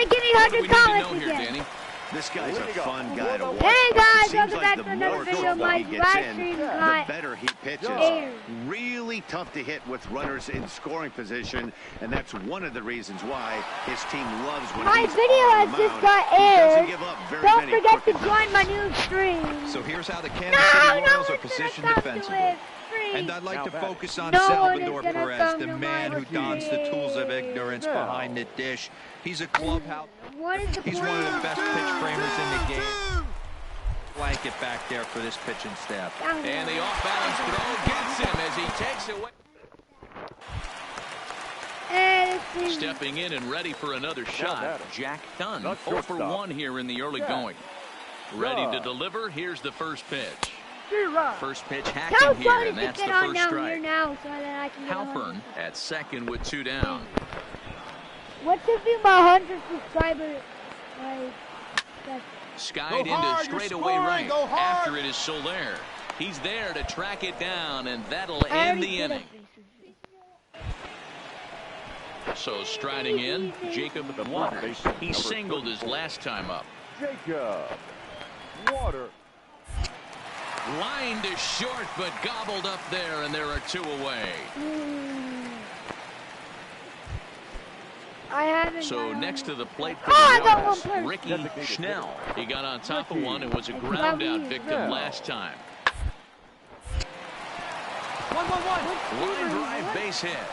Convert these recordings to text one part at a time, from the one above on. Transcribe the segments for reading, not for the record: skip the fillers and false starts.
gonna give me 100 comments again. Danny? This guy's a fun guy to watch. Hey guys, welcome like back to another video. My live stream got the better he pitches. aired. Really tough to hit with runners in scoring position, and that's one of the reasons why his team loves when my he's video on has the just mound. got He doesn't aired. give up very Don't many forget to quick join my new stream. So here's how the Kansas City Royals are positioned defensively. And I'd like to focus on Salvador Perez, the man who dons the tools of ignorance behind the dish. He's a clubhouse. He's one of the best pitch framers in the game. Blanket back there for this pitching staff. And the off-balance throw gets him as he takes away. Stepping in and ready for another shot, Jack Dunn. 0 for 1 here in the early going. Ready to deliver. Here's the first pitch. First pitch hacking here, and that's the first strike. Halpern at second with 2 down. What should be my 100 subscriber? Skied into straightaway right. After it is Soler. He's there to track it down, and that'll end the inning. So striding in, Jacob Waters. He singled his last time up. Jacob Waters. Line to short, but gobbled up there, and there are 2 away. So next to the plate for the Royals, Ricky Schnell. He got on top of one and was a ground-out victim last time. Line drive base hit.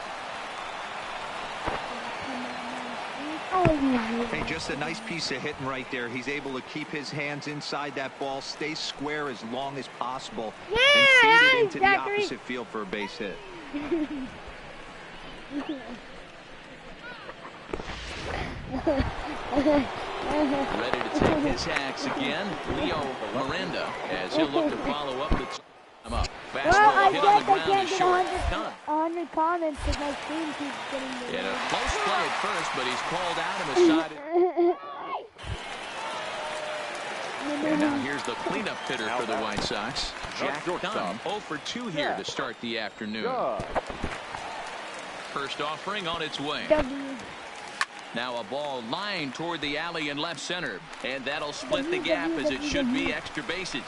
Hey, just a nice piece of hitting right there. He's able to keep his hands inside that ball, stay square as long as possible, and feed it into the opposite field for a base hit. Ready to take his hacks again, Leo Miranda, as he'll look to follow up the time up. Fastball hit on the ground is short. 100 comments because my stream keeps getting in a close play at first, but he's called out and aside. And now here's the cleanup hitter for the White Sox, Jack Dunn. 0 for 2 here to start the afternoon. First offering on its way. Now a ball lined toward the alley in left center, and that'll split the gap as it should be extra bases.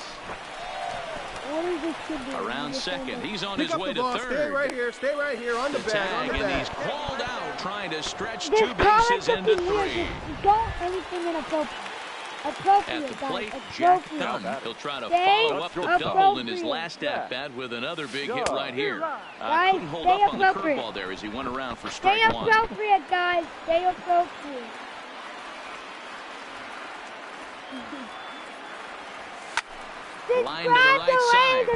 Around second, he's on his way to third. Stay right here on the tag, and he's called out trying to stretch 2 bases into 3. Anything inappropriate. At the plate, Jack Dunn. He'll try to follow up the double in his last at-bat with another big hit right here. Couldn't hold up on the curveball there as he went around for strike 1. Stay appropriate, guys. Stay appropriate. Line to the right side,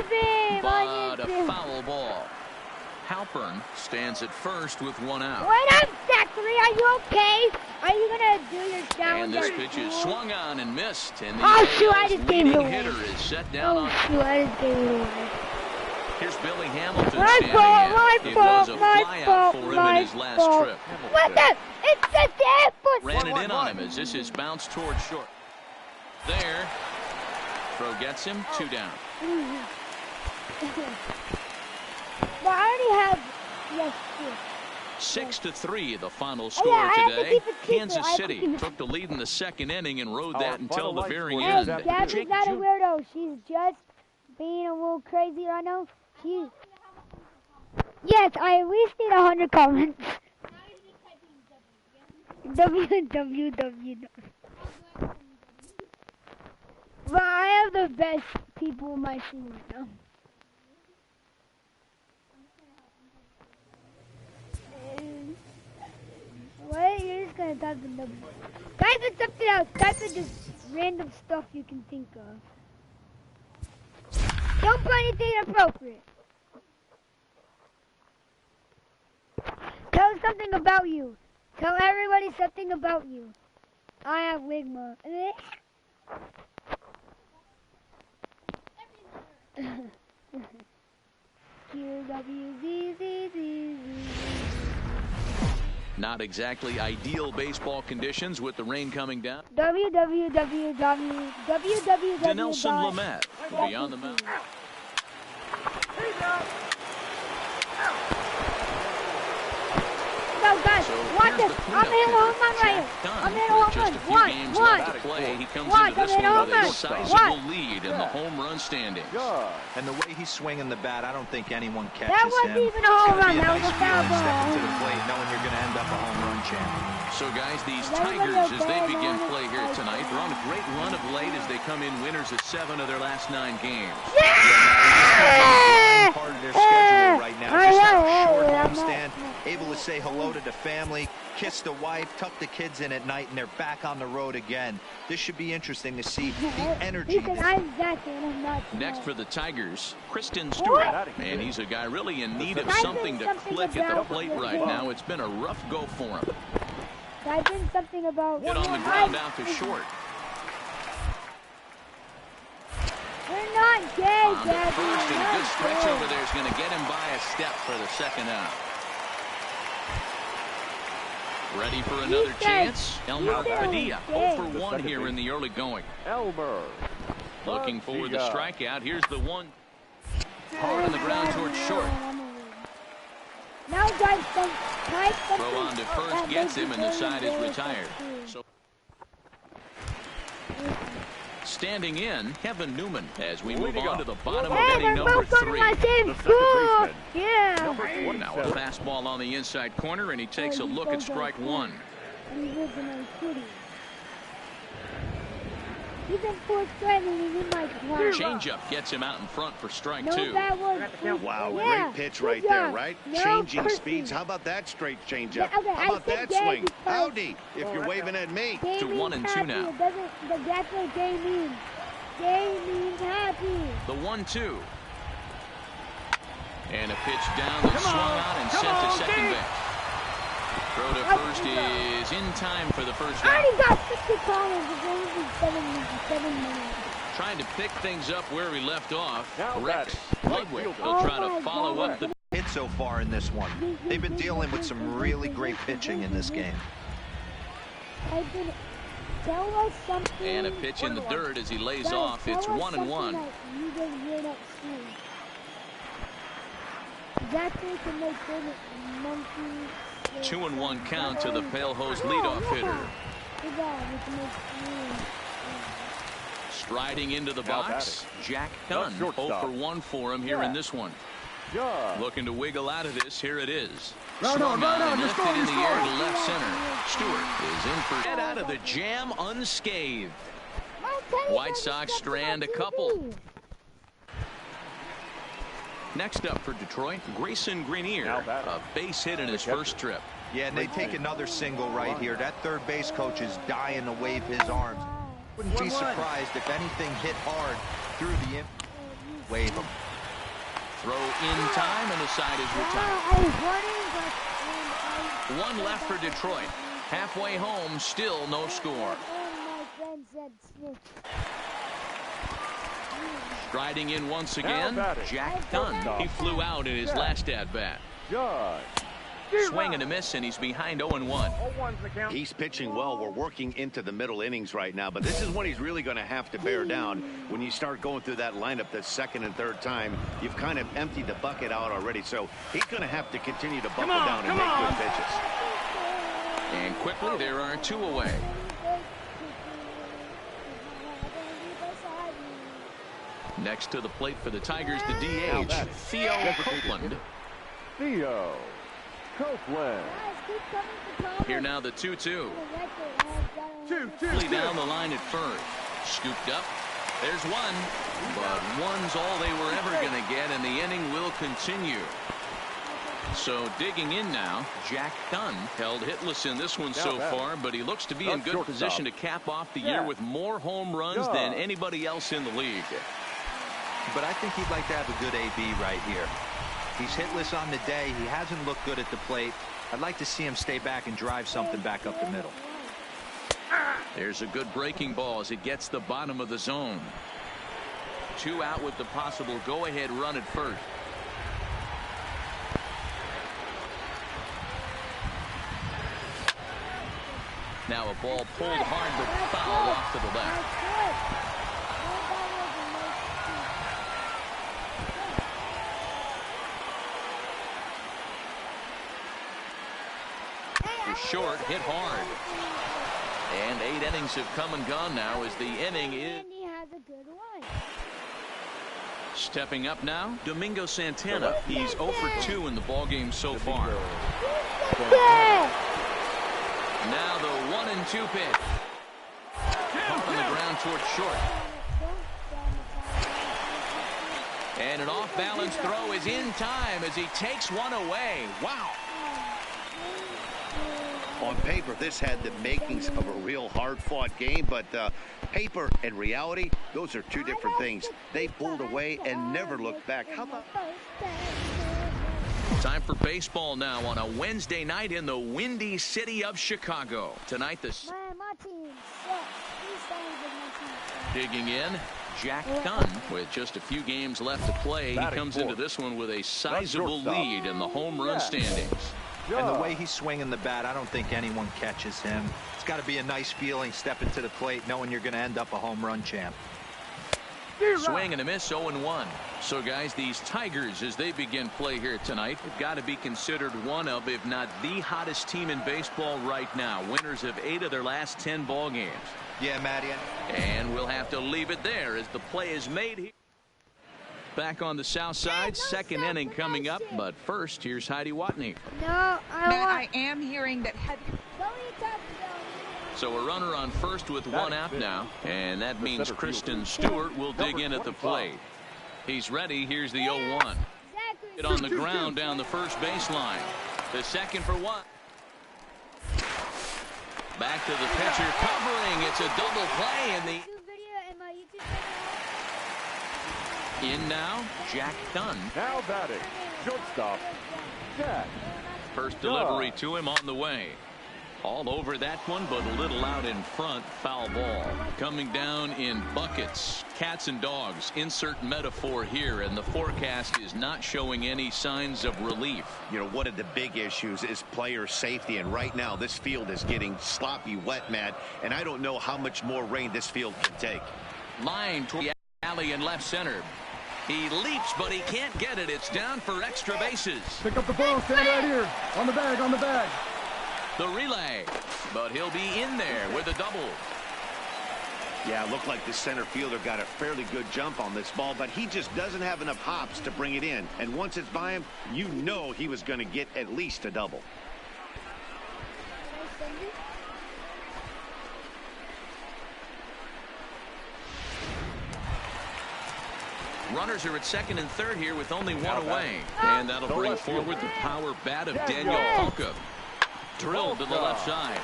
but a foul ball. Halpern stands at first with 1 out. Wait up, Zachary. Are you okay? Are you going to do your down? And this pitch is swung on and missed. And the I just gave it away. Hitter is set down on. I just gave it away. Here's Billy Hamilton standing in. It was a flyout for him in his last trip. What the? It's the dead foot. Ran it in on him as this is bounced toward short. There. Throw gets him, 2 down. But I already have 6-3, the final score today. Kansas City took the lead in the second inning and rode that until the very end. Gabby's not a weirdo. She's just being a little crazy right now. Yes, I at least need 100 comments. www. But I have the best people in my team right now. What? You're just gonna type in W. Type in something else. Type in just random stuff you can think of. Don't put anything inappropriate. Tell something about you. Tell everybody something about you. I have Wigma. Not exactly ideal baseball conditions with the rain coming down. www. Denelson Lamet will be on the mound. Go, guys. Watch this. I'm in a home run right here. I'm in a home games left to play. He comes into this one with a sizable lead in the home run standings. And the way he's swinging the bat, I don't think anyone catches That wasn't even a home run. That was a foul ball. Stepping to the plate, knowing you're going to end up a home run champion. So, guys, these Tigers, as they begin play here tonight, they're on a great run of late as they come in winners of 7 of their last 9 games. Yeah! Part of their schedule right now. Just have a short homestand, able to say hello to the family, kiss the wife, tuck the kids in at night, and they're back on the road again. This should be interesting to see the energy. Next for the Tigers, Kristen Stewart. And he's a guy really in need of something to click at the plate right now. It's been a rough go for him. Type in something about hit on the ground out to short. We're not gay, Daddy. First, and a good stretch over there is going to get him by a step for the second out. Ready for another chance? Elmer Padilla, 0 for 1 here in the early going. Elmer. Looking for the strikeout. Here's the one. Hard on the ground towards short. Now type something. Throw on to first gets him, and the side is retired. So standing in, Kevin Newman, as we move on to the bottom of inning number 3. Yeah. Now a fastball on the inside corner, and he takes a look at strike 1. Changeup gets him out in front for strike 2. Wow, great pitch right there, right? Changing speeds. How about that straight changeup? How about that swing? Howdy, if you're waving at me. To 1-2 now. That's what gay means. Gay means happy. The 1-2. And a pitch down that swung out and sent to second base. Throw to first is in time for the first out. Already got 50 pounds. It's only 7 minutes. Trying to pick things up where we left off. Rex Ludwig will try to follow up the hit so far in this one. They've been dealing with some really great pitching in this game. Tell us something. And a pitch in the dirt as he lays off. It's 1-1. Exactly to make it monkey. 2-1 count to the Pale Hose leadoff hitter. Striding into the box, Jack Dunn. 0 for 1 for him here in this one. Looking to wiggle out of this. Here it is. Swung on and lifted in the air to left center. Stewart is in for get out of the jam unscathed. White Sox strand a couple. Next up for Detroit, Grayson Greenier, a base hit in his first trip. Yeah, and they take another single right here. That third base coach is dying to wave his arms. Wouldn't be surprised if anything hit hard through the wave him. Throw in time, and the side is retired. 1 left for Detroit. Halfway home, still no score. Striding in once again, Jack Dunn. He flew out in his last at-bat. Swing and a miss, and he's behind 0-1. He's pitching well. We're working into the middle innings right now, but this is when he's really going to have to bear down. When you start going through that lineup the second and third time, you've kind of emptied the bucket out already, so he's going to have to continue to buckle down and make good pitches. And quickly, there are 2 away. Next to the plate for the Tigers, the DH, Theo Copeland. Theo Copeland. Here now the 2-2. 2-2. Down the line at first. Scooped up. There's one. But one's all they were ever going to get, and the inning will continue. So digging in now, Jack Dunn held hitless in this one so far, but he looks to be in good position to cap off the year with more home runs than anybody else in the league. But I think he'd like to have a good AB right here. He's hitless on the day. He hasn't looked good at the plate. I'd like to see him stay back and drive something back up the middle. There's a good breaking ball as it gets the bottom of the zone. 2 out with the possible go-ahead run at first. Now a ball pulled hard but foul off to the left. Short, hit hard. And 8 innings have come and gone now as the inning is. And he has a good line. Stepping up now, Domingo Santana. He's 0 for 2 in the ballgame so far. Now the 1-2 pitch. Caught on the ground towards short. And an off-balance throw is in time as he takes one away. Wow. On paper, this had the makings of a real hard-fought game, but paper and reality, those are two different things. They pulled away and never looked back. How about... Time for baseball now on a Wednesday night in the windy city of Chicago. Tonight, the... My team sucks. Digging in, Jack Dunn. With just a few games left to play, he comes into this one with a sizable lead in the home run standings. And the way he's swinging the bat, I don't think anyone catches him. It's got to be a nice feeling stepping to the plate knowing you're going to end up a home run champ. Swing and a miss, 0-1. So, guys, these Tigers, as they begin play here tonight, have got to be considered one of, if not the hottest team in baseball right now. Winners of 8 of their last 10 ball games. Yeah, Matty. And we'll have to leave it there as the play is made here. Back on the south side, second inning coming up. But first, here's Heidi Watney. No, I am hearing that heavy. So a runner on first with one out now, and that means Kristen Stewart will dig in at the plate. He's ready. Here's the 0-1. It on the ground down the first baseline. The second for 1. Back to the pitcher covering. It's a double play in the... In now, Jack Dunn. Now batting, shortstop, Jack. First delivery to him on the way. All over that one, but a little out in front. Foul ball. Coming down in buckets. Cats and dogs. Insert metaphor here, and the forecast is not showing any signs of relief. You know, one of the big issues is player safety, and right now this field is getting sloppy wet, Matt, and I don't know how much more rain this field can take. Line toward the alley in left center. He leaps, but he can't get it. It's down for extra bases. Pick up the ball, stand right here. On the bag, on the bag. The relay, but he'll be in there with a double. Yeah, it looked like the center fielder got a fairly good jump on this ball, but he just doesn't have enough hops to bring it in. And once it's by him, you know he was going to get at least a double. Runners are at second and third here with only one away. And that'll bring forward the power bat of Daniel Polka. Drilled to the left side.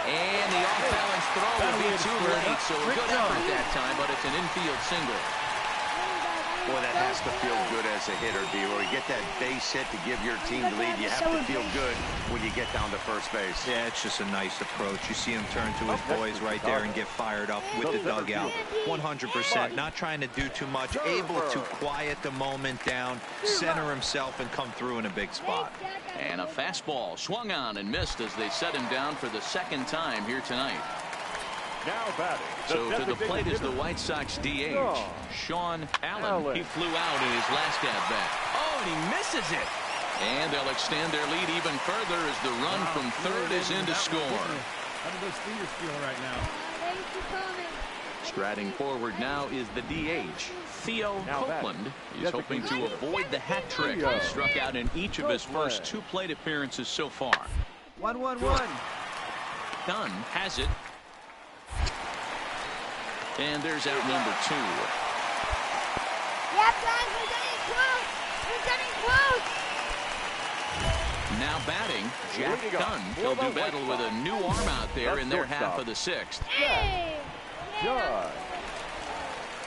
And the off-balance throw will be too late, so a good effort that time, but it's an infield single. Boy, that has to feel good as a hitter, D-Roy. You get that base hit to give your team the lead. You have to feel good when you get down to first base. Yeah, it's just a nice approach. You see him turn to his boys right there and get fired up with the dugout. 100%, not trying to do too much, able to quiet the moment down, center himself, and come through in a big spot. And a fastball swung on and missed as they set him down for the second time here tonight. Now batting. So to the plate is the White Sox DH, Sean Allen. He flew out in his last at-bat. Oh, and he misses it. And they'll extend their lead even further as the run from third is in to score. How do those fingers feel right now? Striding forward now is the DH, Theo Copeland. He's hoping to avoid the hat trick. He struck out in each of his first 2 plate appearances so far. 1-1-1. Dunn has it. And there's out number 2. Yeah, guys, we're getting close. We're getting close. Now batting, Jack Dunn. He'll do battle with a new arm out there in their half of the 6th. Hey. Yeah.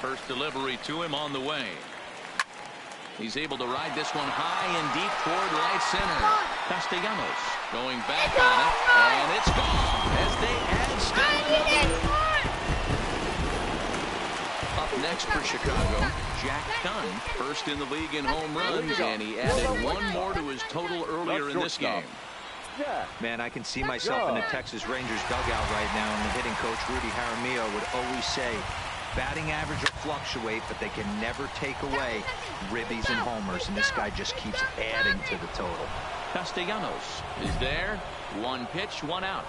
First delivery to him on the way. He's able to ride this one high and deep toward right center. Castellanos going back on it, and it's gone as they add steam. Up next for Chicago, Jack Dunn, first in the league in home runs, and he added 1 more to his total earlier in this game. Man, I can see myself in the Texas Rangers dugout right now, and the hitting coach Rudy Jaramillo would always say, batting average will fluctuate, but they can never take away ribbies and homers, and this guy just keeps adding to the total. Castellanos is there. One pitch, one out.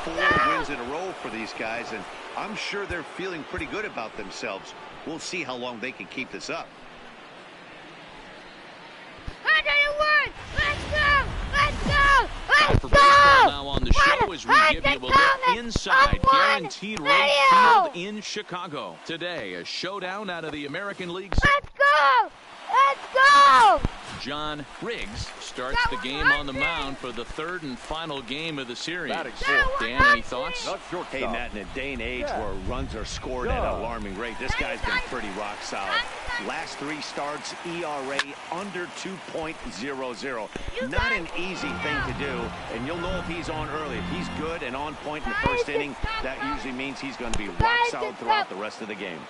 4 wins in a row for these guys, and I'm sure they're feeling pretty good about themselves. We'll see how long they can keep this up. Time for baseball now on the show as we give you a look inside Guaranteed Rate Field in Chicago. Today, a showdown out of the American League. Let's go! Let's go! John Riggs starts the game on the mound for the 3rd and final game of the series. Dan, any thoughts? Hey, Matt, in a day and age where runs are scored at an alarming rate, this guy's been pretty rock solid. Last 3 starts, ERA under 2.00. Not an easy thing to do, and you'll know if he's on early. If he's good and on point in the 1st inning, that usually means he's going to be rock solid throughout the rest of the game.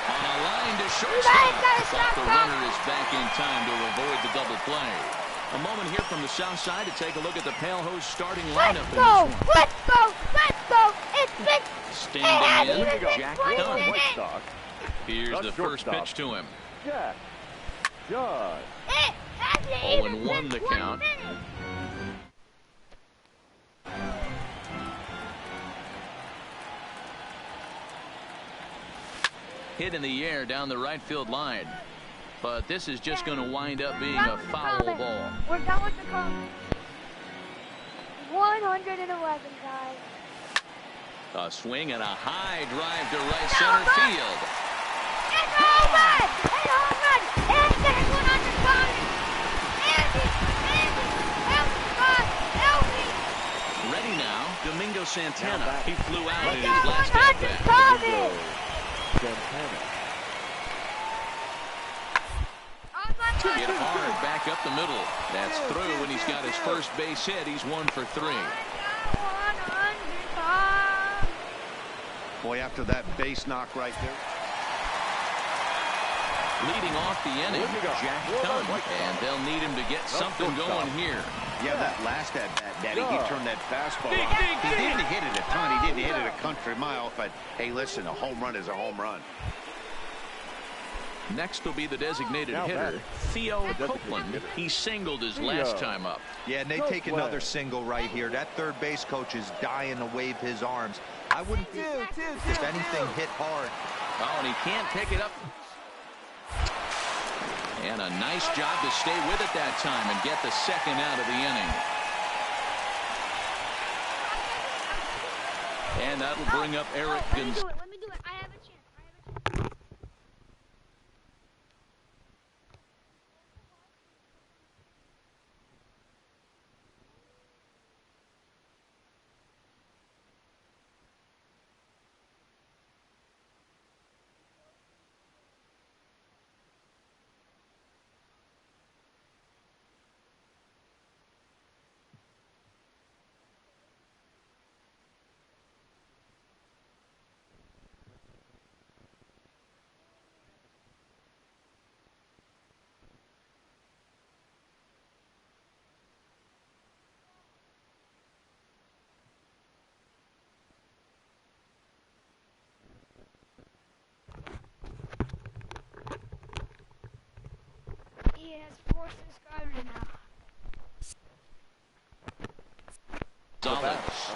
On a line to shortstop. Thought the runner is back in time to avoid the double play. A moment here from the south side to take a look at the Pale Hose starting lineup. Let's go! It's big. Standing in, Jack Dunn. Here's the first pitch to him. Jack Dunn. 0-1 the count. Hit in the air down the right field line. But this is just going to wind up being a foul ball. We're done with the comment. 111, guys. A swing and a high drive to right center field. It's home run! It's home run! And there's 100 comments! Help me! Ready now, Domingo Santana. He flew out in his There's last 100 at-bat. comments! Hit hard back up the middle. That's through, and he's got his first base hit. He's 1 for 3. Boy, after that base knock right there. Leading off the inning, Jack Dunn, and they'll need him to get something going here. Yeah, that last at-bat, Daddy, he turned that fastball on. He didn't hit it a ton. He didn't hit it a country mile, but hey, listen, a home run is a home run. Next will be the designated hitter, Theo Copeland. He singled his last time up. Yeah, and they take another single right here. That third base coach is dying to wave his arms. I wouldn't think, if anything, hit hard. Oh, and he can't pick it up. And a nice job to stay with it that time and get the second out of the inning. And that'll bring up Eric Gonzalez. Let me do it. I have a chance. He has 4 subscribers now.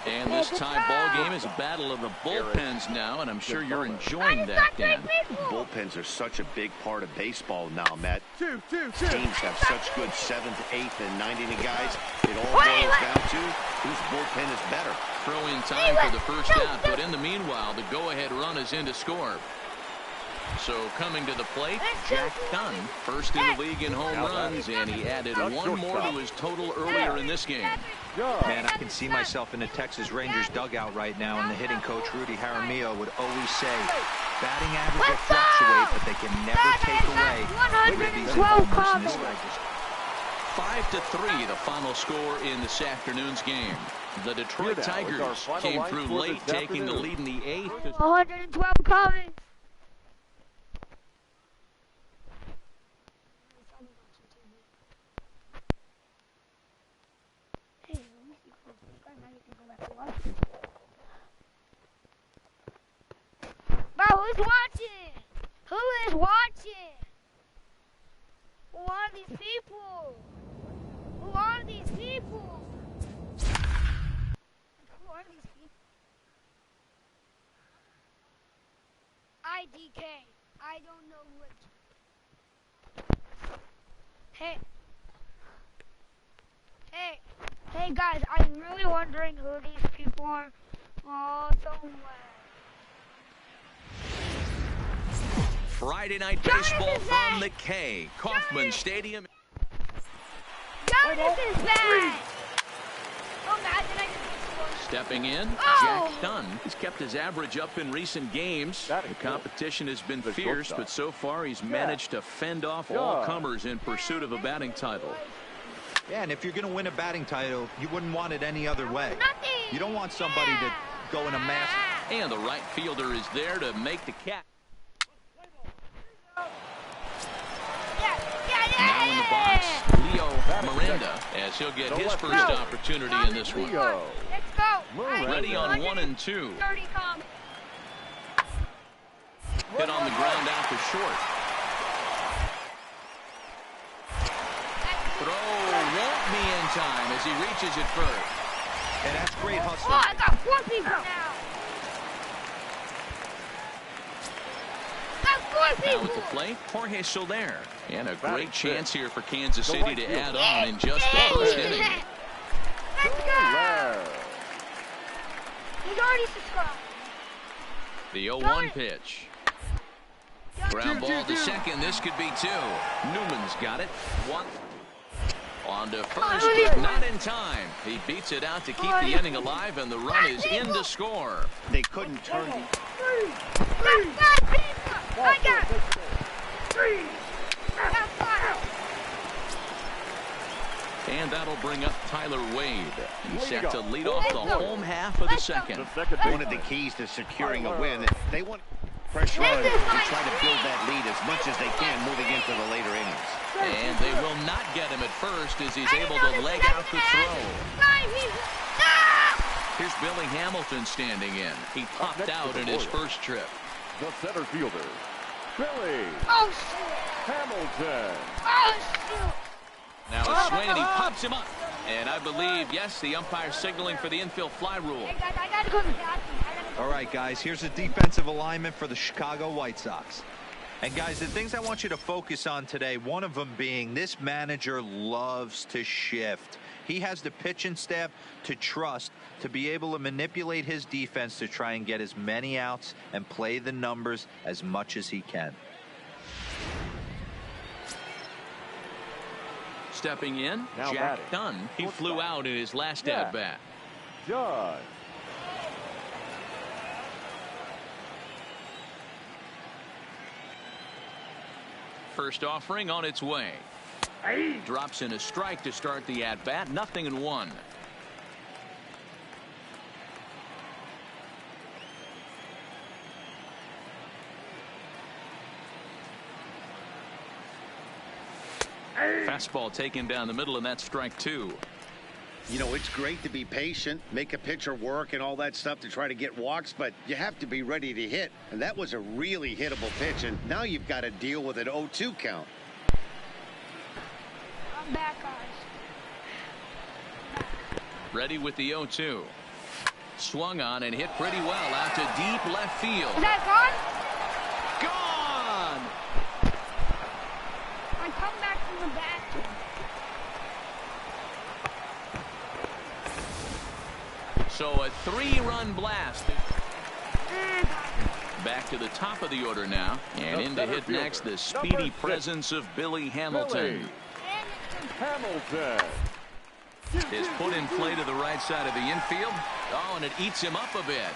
And this tie ball game is a battle of the bullpens now, and I'm sure you're enjoying that, Dan. Bullpens are such a big part of baseball now, Matt. Teams have such good 7th, 8th, and 9th inning guys. It all boils down to whose bullpen is better. Throw in time for the first out, but in the meanwhile, the go-ahead run is in to score. So coming to the plate, Jack Dunn, first in the league in home runs, and he added 1 more to his total earlier in this game. Man, I can see myself in the Texas Rangers dugout right now, and the hitting coach Rudy Jaramillo would always say, batting average will fluctuate, but they can never take away these homers in this register. 5-3, the final score in this afternoon's game. The Detroit Tigers came through late, taking the lead in the 8th. 112 comments. Bro, who's watching? Who is watching? DK. I don't know which. Hey guys, I'm really wondering who these people are. Oh, somewhere. Friday night baseball from the K. Kauffman Stadium. Jonas is back! Oh, imagine I just Stepping in, Jack Dunn has kept his average up in recent games. The competition has been fierce, but so far he's managed to fend off all comers in pursuit of a batting title. Yeah, and if you're going to win a batting title, you wouldn't want it any other way. You don't want somebody to go in a mass. And the right fielder is there to make the catch. Now in the box, Leo Miranda, as he'll get his first opportunity in this one. Let's go. Ready on 1 and 2. Hit on the ground out to short. Throw won't be in time as he reaches it first. And that's great hustle. Oh, I got 4 people now. Now at the plate, Jorge Soler. And a great chance here for Kansas City to add on in just the first inning. Let's go. He's already subscribed. The 0-1 pitch. Ground ball to second. This could be 2. Newman's got it. 1. On to first, but not in time. He beats it out to keep the inning alive, and the run is in to score. They couldn't turn the... I got 3. And that'll bring up Tyler Wade. He's set to lead off the home half of the second. One of the keys to securing a win, they want pressure on to try to build that lead as much as they can moving into the later innings. And they will not get him at first as he's able to leg out the throw. Here's Billy Hamilton standing in. He popped out in his first trip. The center fielder, Billy Hamilton. Now a swing, and he pops him up. And I believe, yes, the umpire's signaling for the infield fly rule. Hey guys, I gotta go to the bathroom. All right, guys, here's a defensive alignment for the Chicago White Sox. And, guys, the things I want you to focus on today, one of them being this manager loves to shift. He has the pitching staff to trust to be able to manipulate his defense to try and get as many outs and play the numbers as much as he can. Stepping in, Now Jack batting. Dunn. He flew out in his last at-bat. Judge. First offering on its way. Drops in a strike to start the at-bat. 0-1. Fastball taken down the middle, and that's strike 2. You know, it's great to be patient, make a pitcher work and all that stuff to try to get walks, but you have to be ready to hit. And that was a really hittable pitch, and now you've got to deal with an 0-2 count. I'm back, guys. Ready with the 0-2. Swung on and hit pretty well out to deep left field. Is that gone? Gone! I come back from the bathroom. So a 3-run blast. Back to the top of the order now. And in to hit next, the speedy presence of Billy Hamilton. Hamilton. Is put in play to the right side of the infield. Oh, and it eats him up a bit.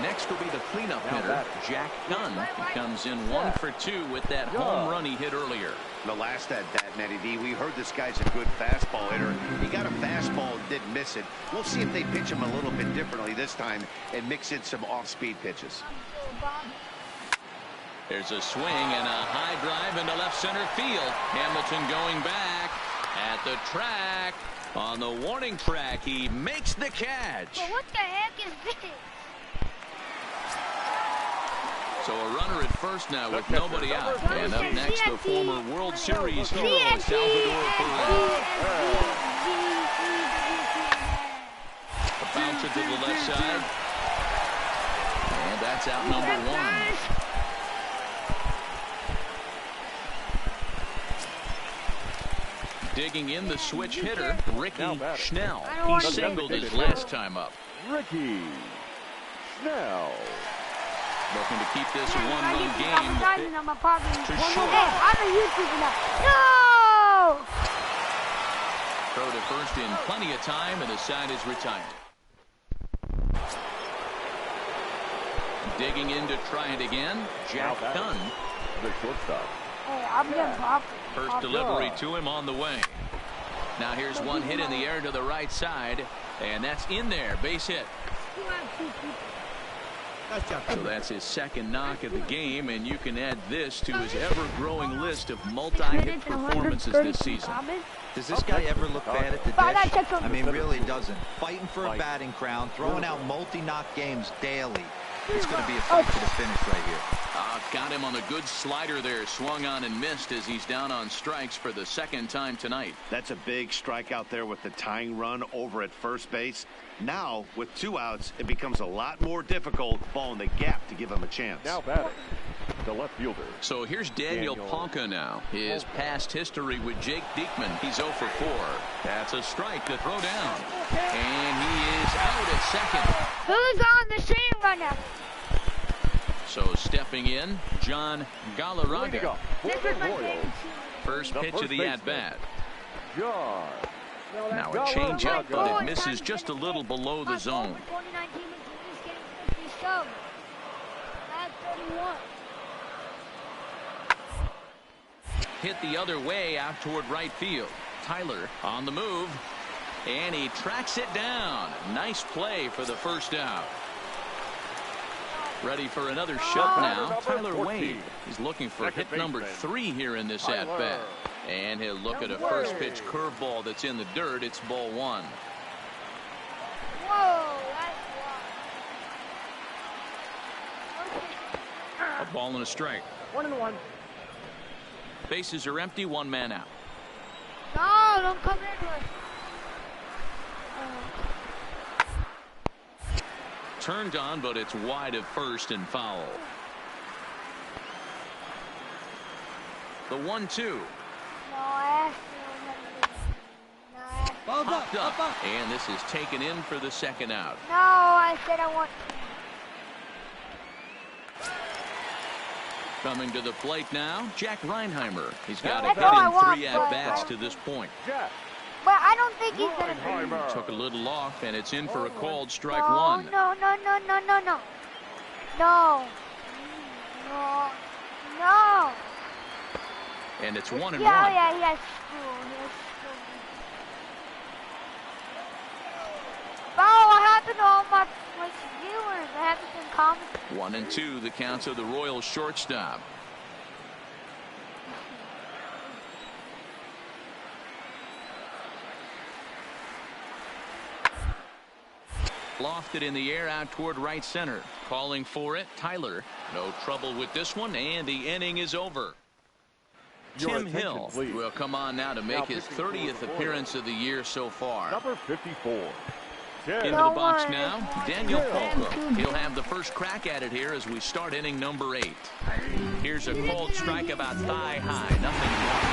Next will be the cleanup hitter, Jack Dunn. He comes in 1 for 2 with that home run he hit earlier. The last at-bat, Matty D, we heard this guy's a good fastball hitter. He got a fastball and didn't miss it. We'll see if they pitch him a little bit differently this time and mix in some off-speed pitches. There's a swing and a high drive into left center field. Hamilton going back at the track. On the warning track, he makes the catch. Well, what the heck is this? So a runner at first now with nobody out. And up next, the former World Series hero, Salvador Perez. Launch it to the left side. And that's out number one. Digging in the switch hitter, Ricky Schnell. He singled his last time up. Ricky Schnell. Looking to keep this one-run game to short. I'm a YouTuber now. No! Throw to first in plenty of time, and the side is retired. Digging in to try it again, Jack Dunn. The shortstop. Hey, I'm getting popped. First delivery to him on the way. Now here's one hit in the air to the right side, and that's in there. Base hit. So that's his second knock of the game, and you can add this to his ever-growing list of multi-hit performances this season. Does this guy ever look bad at the dish? I mean, really doesn't. Fighting for a batting crown, throwing out multi-knock games daily. It's going to be a fight to the finish right here. Got him on a good slider there. Swung on and missed as he's down on strikes for the second time tonight. That's a big strike out there with the tying run over at first base. Now, with 2 outs, it becomes a lot more difficult ball in the gap to give him a chance. Now batting, the left fielder. So here's Daniel Ponca now. His past history with Jake Diekman. He's 0 for 4. That's a strike to throw down. And he is out at second. Who's on the machine right now? So stepping in, John Galarraga. First pitch of the at-bat. John. Now a changeup, but it misses just a little below the zone. Hit the other way out toward right field. Tyler on the move, and he tracks it down. Nice play for the first out. Ready for another shot now. Tyler Wade is looking for hit number 3 here in this at-bat. And he'll look at a first pitch curveball that's in the dirt. It's ball 1. Whoa, A ball and a strike. 1-1. Bases are empty, 1 man out. No, don't come in here. Turned on, but it's wide of first and foul. The 1-2. Popped up, and this is taken in for the second out. No, I said I want. Coming to the plate now, Jack Reinheimer. He's got a hit in 3 at-bats to this point. But I don't think he's going to. Took a little off, and it's in for a called strike 1. No. No. And it's 1-1. Yeah, he has Oh, what happened to all my viewers? I haven't been commenting. 1-2, the counts of the Royals shortstop. Lofted in the air out toward right center. Calling for it, Tyler. No trouble with this one, and the inning is over. Tim Hill will come on now to make his 30th appearance of the year so far. Number 54. Into the box now, Daniel Ponca. He'll have the first crack at it here as we start inning number 8. Here's a called strike about thigh high. Nothing wrong.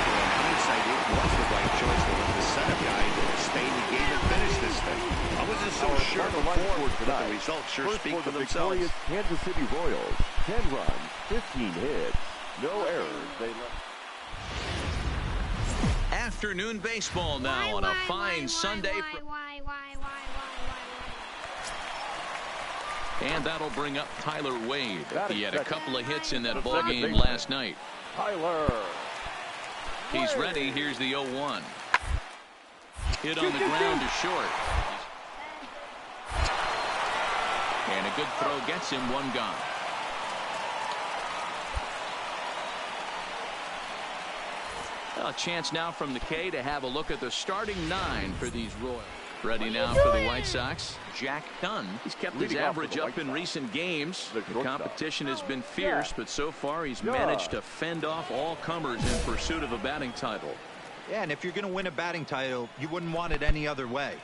In hindsight, it was the right choice to let the setup guy stay in the game and finish this thing. I wasn't so sure before, but the results sure speak for themselves. Kansas City Royals, 10 runs, 15 hits, no errors. They left. Afternoon baseball now on a fine Sunday. And that'll bring up Tyler Wade. He had a couple of hits in that ball game last night. Tyler. He's ready. Here's the 0-1. Hit on the ground to short. And a good throw gets him 1 gone. A chance now from the K to have a look at the starting 9 for these Royals. Ready now for the White Sox, Jack Dunn. He's kept his average up in recent games. The competition has been fierce, but so far he's managed to fend off all comers in pursuit of a batting title. Yeah, and if you're going to win a batting title, you wouldn't want it any other way.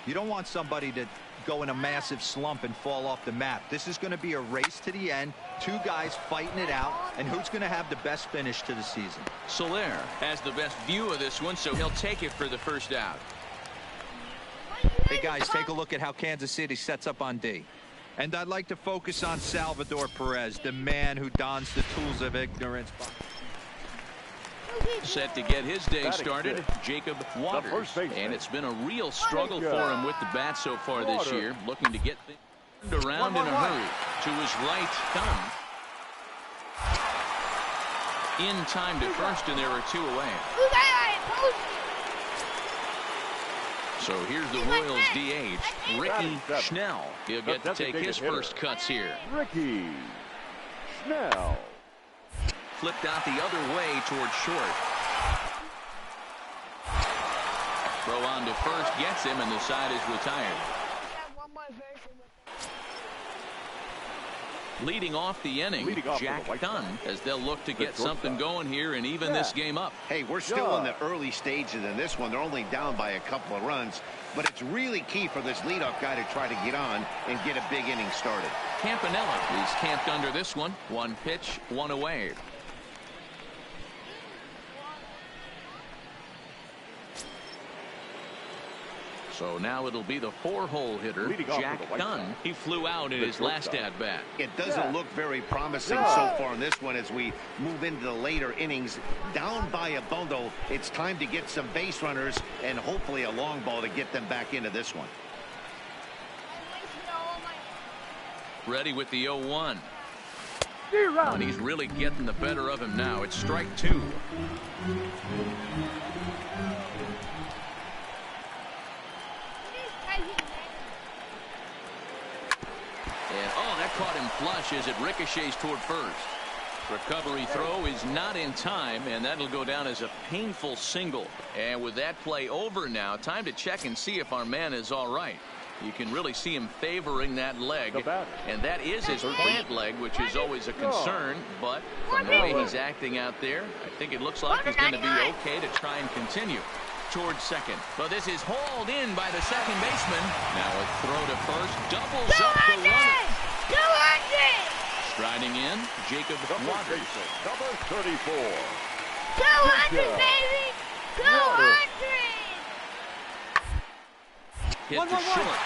You don't want somebody to go in a massive slump and fall off the map. This is going to be a race to the end. Two guys fighting it out, and who's going to have the best finish to the season? Soler has the best view of this one, so he'll take it for the first out. Hey, guys, take a look at how Kansas City sets up on D. And I'd like to focus on Salvador Perez, the man who dons the tools of ignorance. Set to get his day started, Jacob Waters. And it's been a real struggle for him with the bat so far this year. Looking to get things around in a hurry. To his right, Dunn. In time to first, and there are two away. So here's the Royals DH, Ricky Schnell. He'll get to take his first cuts here. Ricky Schnell. Flipped out the other way towards short. Throw on to first, gets him, and the side is retired. Leading off the inning, Jack Dunn, as they'll look to get something going here and even this game up. Hey, we're still in the early stages in this one. They're only down by a couple of runs, but it's really key for this leadoff guy to try to get on and get a big inning started. Campanella is camped under this one. One pitch, one away. So now it'll be the four-hole hitter, Jack Dunn. He flew out in his last at-bat. It doesn't look very promising so far in this one as we move into the later innings. Down by a bundle, it's time to get some base runners and hopefully a long ball to get them back into this one. Ready with the 0-1. And he's really getting the better of him now. It's strike two. Caught him flush as it ricochets toward first. Recovery throw is not in time, and that'll go down as a painful single. And with that play over now, time to check and see if our man is all right. You can really see him favoring that leg, and that is his plant leg, which is always a concern. But from the way he's acting out there, I think it looks like he's going to be okay to try and continue towards second. But this is hauled in by the second baseman. Now a throw to first, doubles up the runner. 200! Striding in, Jacob Waters. Number 34. 200, baby! 200! Hit to short.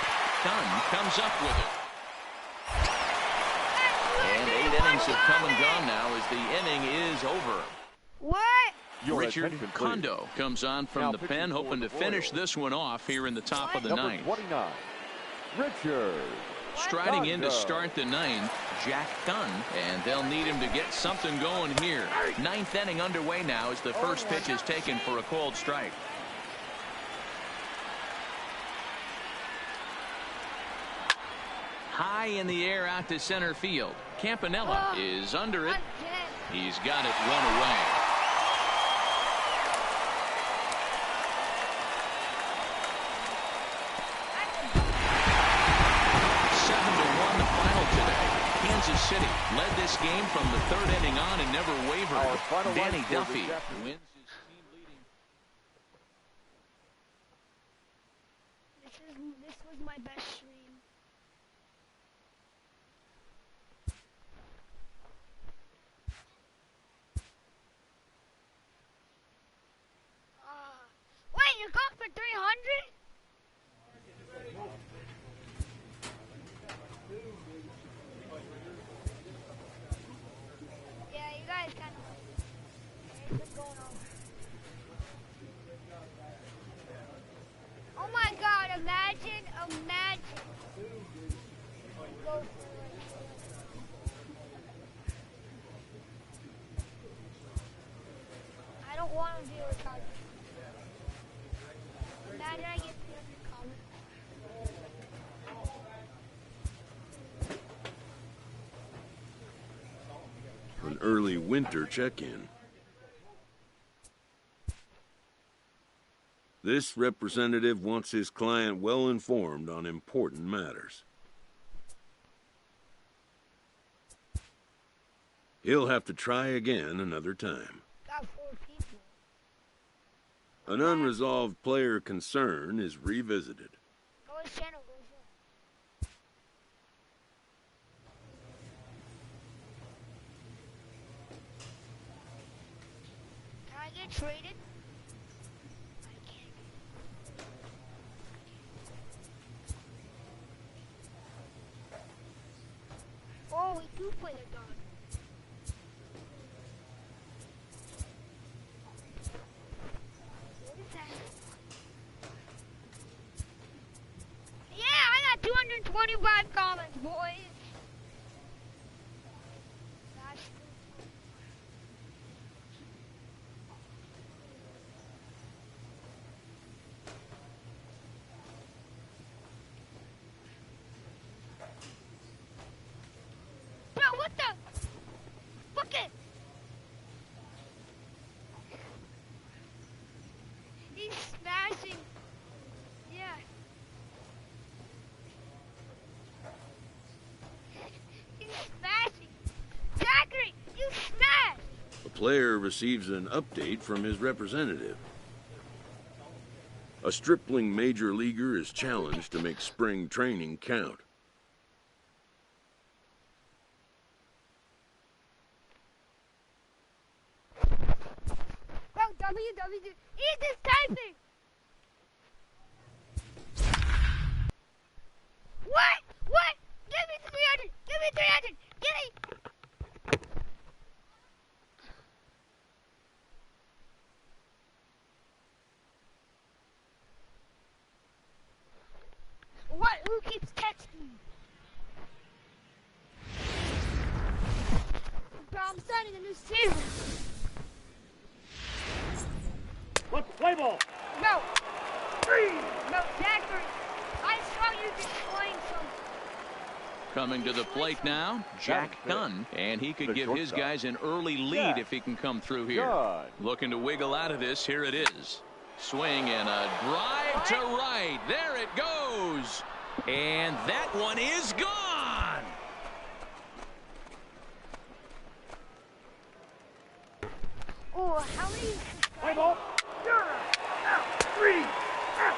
Dunn comes up with it. And 8 innings have come and gone now as the inning is over. What? Richard Kondo comes on from the pen, hoping to finish this one off here in the top of the ninth. 29. Richard. Striding in to start the ninth, Jack Dunn, and they'll need him to get something going here. Ninth inning underway now as the first pitch is taken for a called strike. High in the air out to center field. Campanella is under it. He's got it one away. Kansas City led this game from the third inning on and never wavered. Danny Duffy wins his team leading. This was my best stream. Wait, you're going for 300? Oh my God, imagine. I don't want to be retarded. Imagine I get An early winter check-in. This representative wants his client well informed on important matters. He'll have to try again another time. got 4 people. An unresolved player concern is revisited. Go his channel goes up. Can I get traded? I can't. Oh, we do play the dog. What is that? Yeah, I got 225 comments, boys. That's bro, what the? Fuck it! He's smashing. Yeah. He's smashing. Zachary, you smashed! A player receives an update from his representative. A stripling major leaguer is challenged to make spring training count. Bro, WW, he's just typing! What? What? Give me 300! Give me 300! Give me! What? Who keeps texting me? Bro, I'm starting a new series. Let's play ball. No. No, Zachary. I saw you destroying something. Coming to the plate now, Jack Dunn, and he could give his guys an early lead if he can come through here. Looking to wiggle out of this. Here it is. Swing and a drive to right. There it goes. And that one is gone. Oh, how many? Play ball. Out. 3. Out.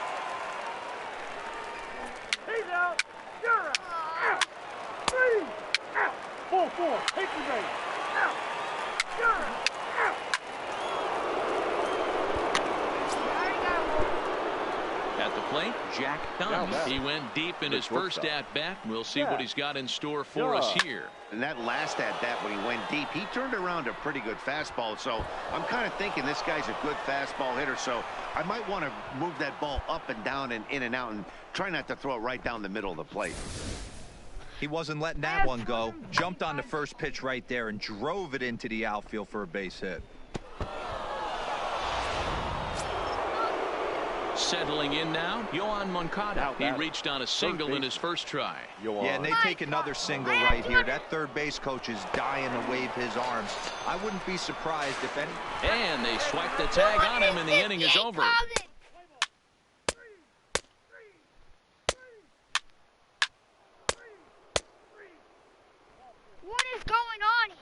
He's out. You're out. 3. Out. 4. Take the base. Out. You're out. At the plate, Jack Dunn. He went deep in his first at-bat. We'll see what he's got in store for us here. And that last at-bat when he went deep, he turned around a pretty good fastball. So I'm kind of thinking this guy's a good fastball hitter. So I might want to move that ball up and down and in and out and try not to throw it right down the middle of the plate. He wasn't letting that one go. Jumped on the first pitch right there and drove it into the outfield for a base hit. Settling in now, Yohan Moncada. He reached on a single in his first try. Yeah, and they take another single right here. That third base coach is dying to wave his arms. I wouldn't be surprised if any... And they swipe the tag on him, and the inning is over. What is going on here?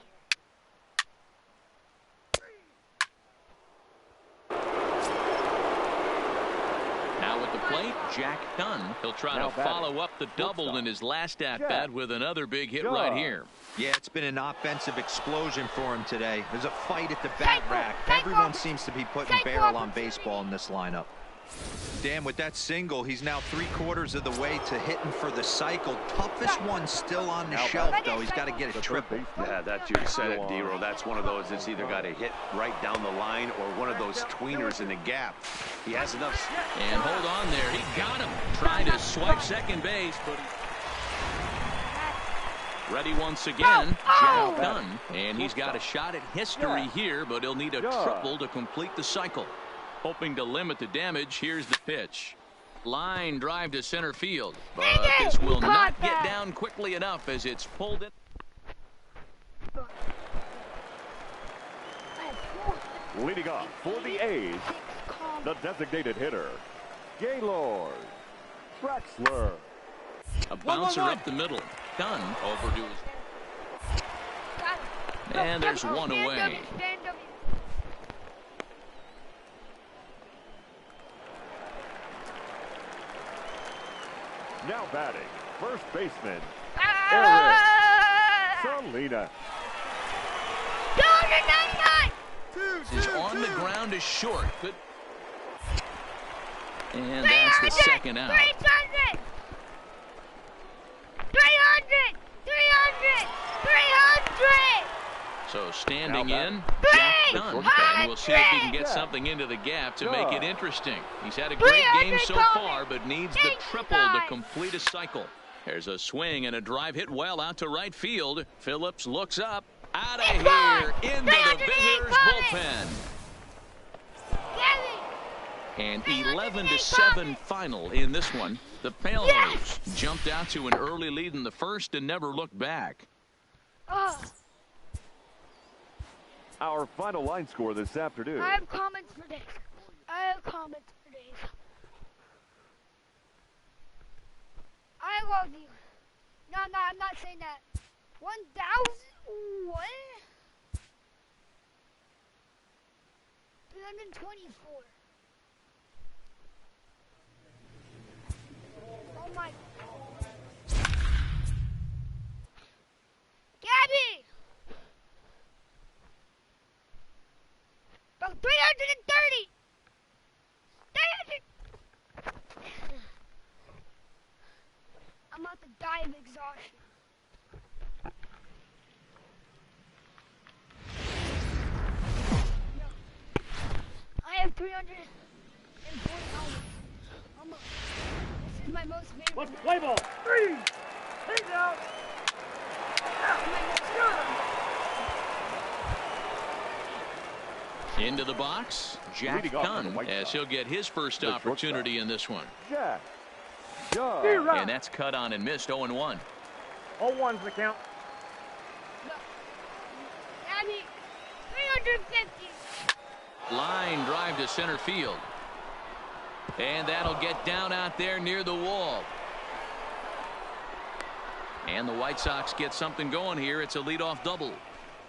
Now at the plate, Jack Dunn. He'll try to follow up the double in his last at-bat with another big hit right here. Yeah, it's been an offensive explosion for him today. There's a fight at the bat rack. Everyone seems to be putting barrel on baseball in this lineup. Dan, with that single, he's now 3/4 of the way to hitting for the cycle. Toughest one still on the shelf, though. He's got to get a triple. Yeah, that's you said it, D-Roll. That's one of those that's either got to hit right down the line or one of those tweeners in the gap. He has enough. And hold on there. He got him. Trying to swipe second base, but ready once again, Jack Dunn. And he's got a shot at history here, but he'll need a triple to complete the cycle. Hoping to limit the damage, here's the pitch. Line drive to center field, but this will not get down quickly enough as it's pulled in. Leading off for the A's, the designated hitter, Gaylord Traxler. A bouncer up the middle. Dunn over to his... And there's one away. Now batting, first baseman, Eric Salina. 299! Is on the ground is short. Good. And that's the second out. 300! 300! 300! So standing in, Jack Dunn. And we'll see if he can get something into the gap to make it interesting. He's had a great game so far, but needs the triple to complete a cycle. There's a swing and a drive hit well out to right field. Phillips looks up. Out of here into the visitors' bullpen. And 11-7 final in this one. The Palos jumped out to an early lead in the first and never looked back. Our final line score this afternoon. I have comments for days. I love you. No, I'm not saying that. 1,000? What? 324. Oh my. Gabby! About 330! 300! I'm about to die of exhaustion. No. I have 340 hours. This is my most favorite. Let's play ball. 3. He's out. Into the box, Jack Dunn, as he'll get his first opportunity in this one. Jack. And that's cut on and missed. 0-1. 0-1's the count. Abby, 350. Line drive to center field. And that'll get down out there near the wall. And the White Sox get something going here. It's a leadoff double.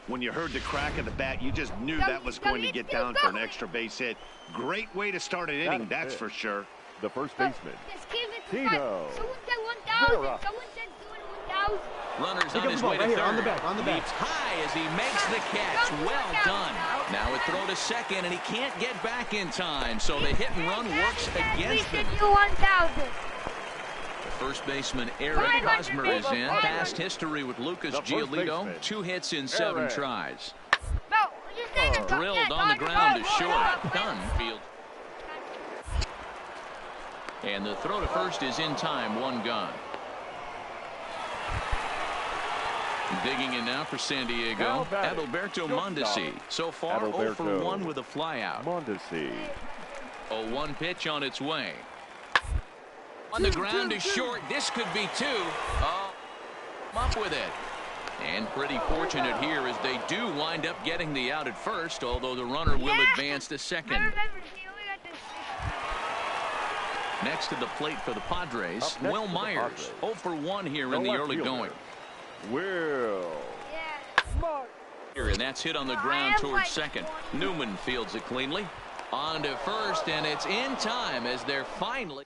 When you heard the crack of the bat, you just knew that was going to get down for an extra base hit. Great way to start an inning, that's for sure. The first baseman, Tino. Someone said 1,000. Someone said 1,000. Runners on his way to third. On the back. Leaps high as he makes the catch. Well done. Now a throw to second, and he can't get back in time. So the hit and run works against him. We said 1,000. First baseman Eric Hosmer is in. Past history with Lucas Giolito. 2 hits in 7 tries. Drilled on the ground is short. Dunn field. And the throw to first is in time. 1 gone. Digging in now for San Diego, Adalberto Mondesi. So far, 0 for 1 with a flyout. Mondesi. A 1 pitch on its way. On the ground is short. This could be 2. Oh, up with it. And pretty fortunate here as they do wind up getting the out at first, although the runner will advance to second. Next to the plate for the Padres, Will Myers. 0 for 1 here in the early going. Will. And that's hit on the ground towards second. Newman fields it cleanly. On to first, and it's in time as they're finally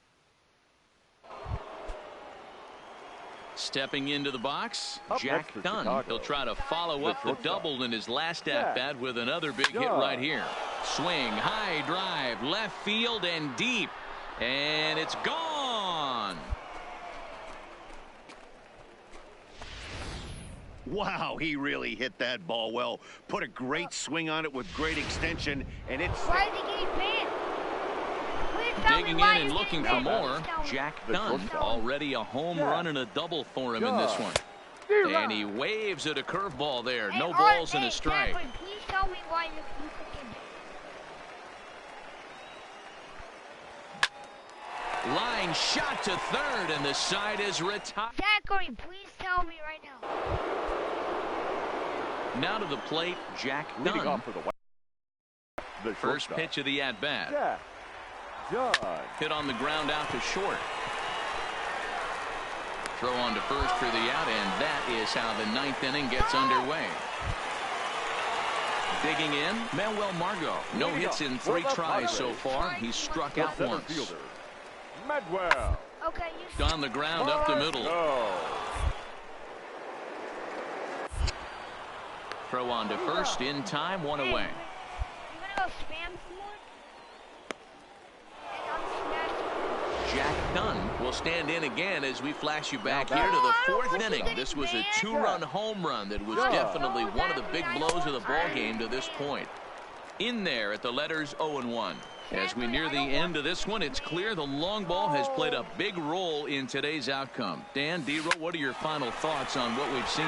stepping into the box. Jack Dunn. He'll try to follow up the double in his last at-bat with another big hit right here. Swing, high drive, left field and deep. And it's gone. Wow, he really hit that ball well. Put a great swing on it with great extension, and it's... Digging in and looking for more. Jack Dunn, already a home run and a double for him in this one. And he waves at a curveball there. No balls and a strike. Line shot to third, and the side is retired. Zachary, please tell me right now. Now to the plate, Jack Dunn. The first pitch of the at-bat. Hit on the ground out to short. Throw on to first for the out, and that is how the 9th inning gets underway. Digging in, Manuel Margot. No hits in 3 tries so far. He's struck out once. Manuel. Okay, on the ground up the middle. Throw on to first in time, one away. You gonna go spam some more? Jack Dunn will stand in again as we flash you back here to the fourth inning. This was a two-run home run that was definitely one of the big blows of the ball game to this point. In there at the letters 0-1. As we near the end of this one, it's clear the long ball has played a big role in today's outcome. Dan, D-Row, what are your final thoughts on what we've seen?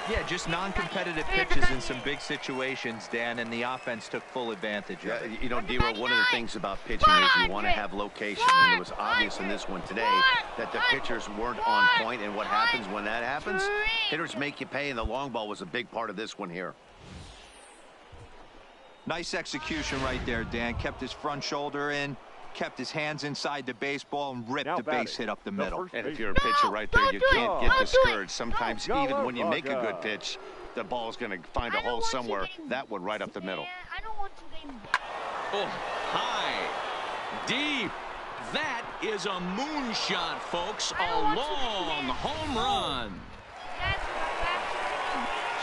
Yeah, just non-competitive pitches in some big situations, Dan, and the offense took full advantage of it. You know, D-Row, one of the things about pitching is you want to have location, and it was obvious in this one today that the pitchers weren't on point, and what happens when that happens? Hitters make you pay, and the long ball was a big part of this one here. Nice execution right there, Dan. Kept his front shoulder in, kept his hands inside the baseball, and ripped the base hit up the middle. And if you're a pitcher right there, you can't get discouraged. Sometimes even when you make a good pitch, the ball's going to find a hole somewhere. That one right up the middle. Oh, high, deep. That is a moonshot, folks. A long home run.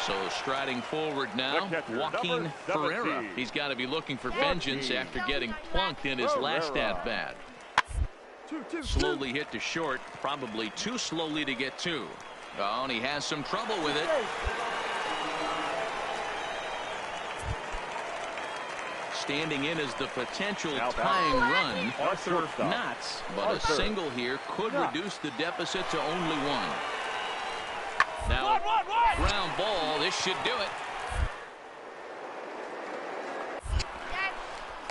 So striding forward now, Joaquin Ferreira. He's got to be looking for vengeance after getting plunked in his last at-bat. Slowly hit to short, probably too slowly to get to. Oh, and he has some trouble with it. Standing in as the potential tying run, Arthur Knotts, but a single here could reduce the deficit to only one. Now, ground ball, this should do it.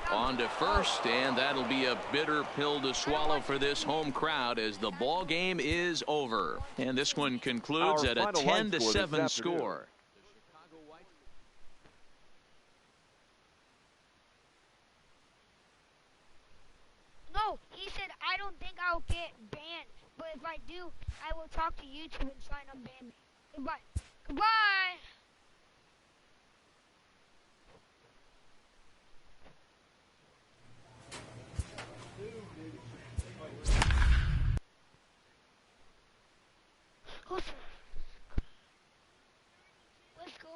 On to first, and that'll be a bitter pill to swallow for this home crowd as the ball game is over. And this one concludes at a 10-7 score. No, he said, I don't think I'll get banned, but if I do, I will talk to YouTube and try and unban me. Goodbye. Goodbye. Let's go.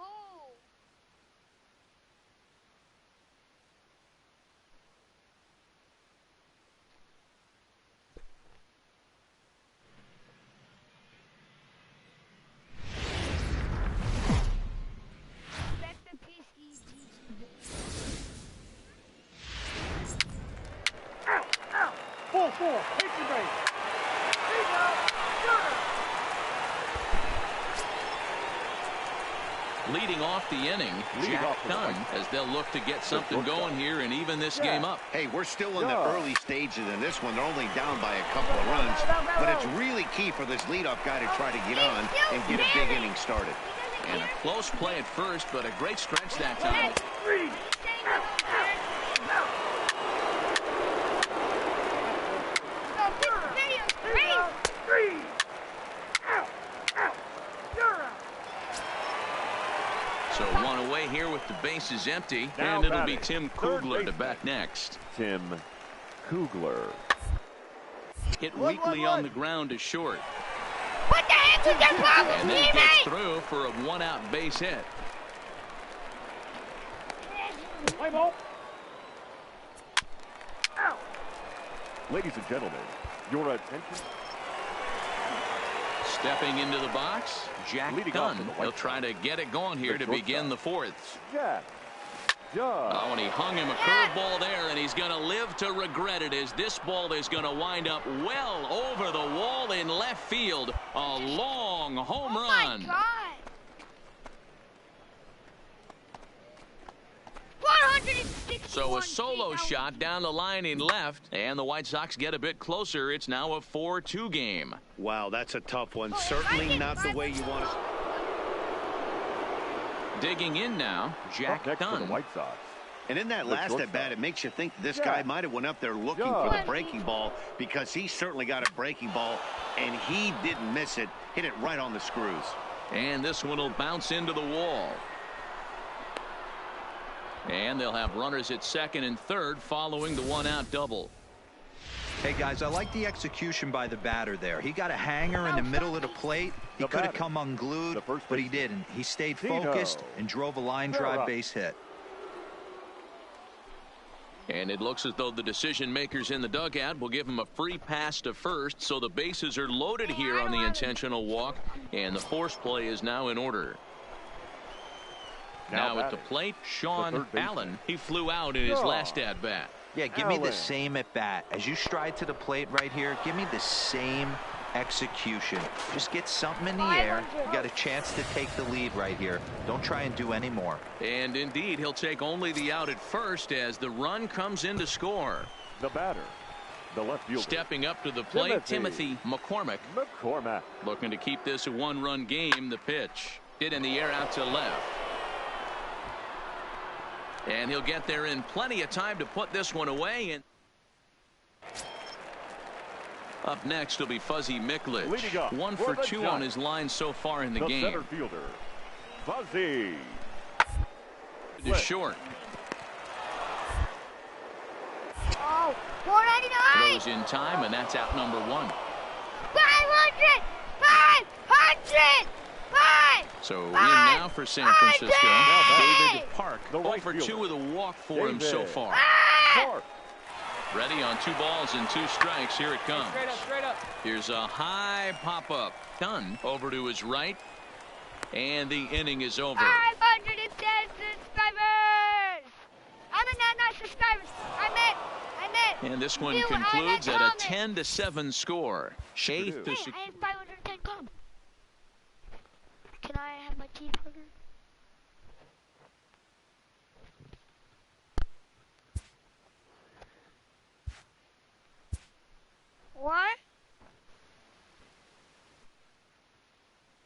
Leading off the inning, Jack Dunn, as they'll look to get something going here and even this game up. Hey, we're still in the early stages in this one. They're only down by a couple of runs, but it's really key for this leadoff guy to try to get on and get a big inning started. And a close play at first, but a great stretch that time. So one away here with the bases empty, and it'll be Tim Kugler to bat next. Tim Kugler. Hit weakly on the ground to short. What the heck is that problem, and then gets through for a one-out base hit. Play ball. Ladies and gentlemen, your attention. Stepping into the box, Jack Dunn. He'll try to get it going here to begin the fourth. Oh, and he hung him a curveball there, and he's going to live to regret it as this ball is going to wind up well over the wall in left field. A long home run. My God. 161 So a solo shot down the line in left, and the White Sox get a bit closer. It's now a 4-2 game. Wow, that's a tough one. Certainly not the way you want to. Digging in now, Jack Dunn. The White Sox. And in that last at bat, it makes you think this guy might have went up there looking for the breaking ball, because he certainly got a breaking ball, and he didn't miss it. Hit it right on the screws. And this one will bounce into the wall. And they'll have runners at second and third following the one-out double. Hey, guys, I like the execution by the batter there. He got a hanger in the middle of the plate. He could have come unglued, but he didn't. He stayed focused and drove a line drive base hit. And it looks as though the decision makers in the dugout will give him a free pass to first, so the bases are loaded here on the intentional walk, and the force play is now in order. Now at the plate, Sean Allen. He flew out in his last at-bat. Yeah, give me the same at bat. As you stride to the plate right here, give me the same execution. Just get something in the air. You got a chance to take the lead right here. Don't try and do any more. And indeed, he'll take only the out at first as the run comes in to score. The batter, the left fielder. Stepping up to the plate, Timothy McCormick. Looking to keep this a one-run game. The pitch. Hit in the air out to left. And he'll get there in plenty of time to put this one away. And up next will be Fuzzy Miklich. 1 for 2 on his line so far in the game. Center fielder, Fuzzy. To short. Oh, 499. Throws in time, and that's out number 1. 500. 500. 5. So in now for San Francisco. David Park. 0 for 2 with a walk for him so far. Ready on 2 balls and 2 strikes. Here it comes. Straight up. Here's a high pop-up. Dunn over to his right. And the inning is over. 510 subscribers. I'm not subscribers. I'm it. And this one concludes at a 10-7 score. Eighth to I have 510 come. Can I have my cheeseburger? What?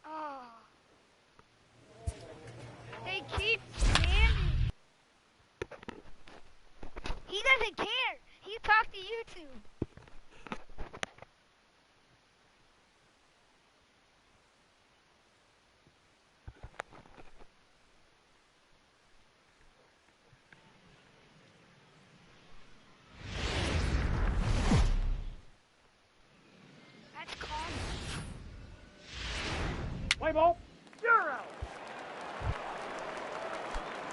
Oh. They keep standing. He doesn't care. He talked to YouTube. Play ball. You're out.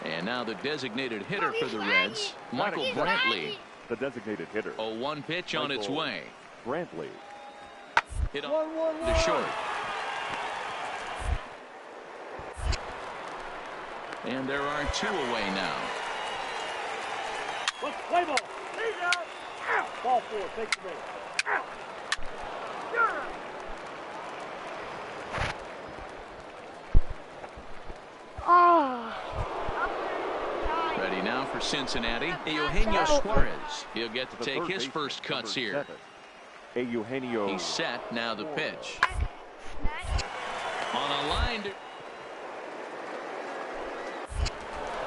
And now the designated hitter for the Reds, Michael Brantley. The designated hitter. 0-1 pitch on its way. Brantley. Hit up to short. And there are 2 away now. Let's play ball. He's out. Out. Ball 4. Take the base. Out. You're out. Oh. Ready now for Cincinnati, Eugenio Suarez. He'll get to take his first cuts here. Eugenio. He's set. Now the pitch. On a line.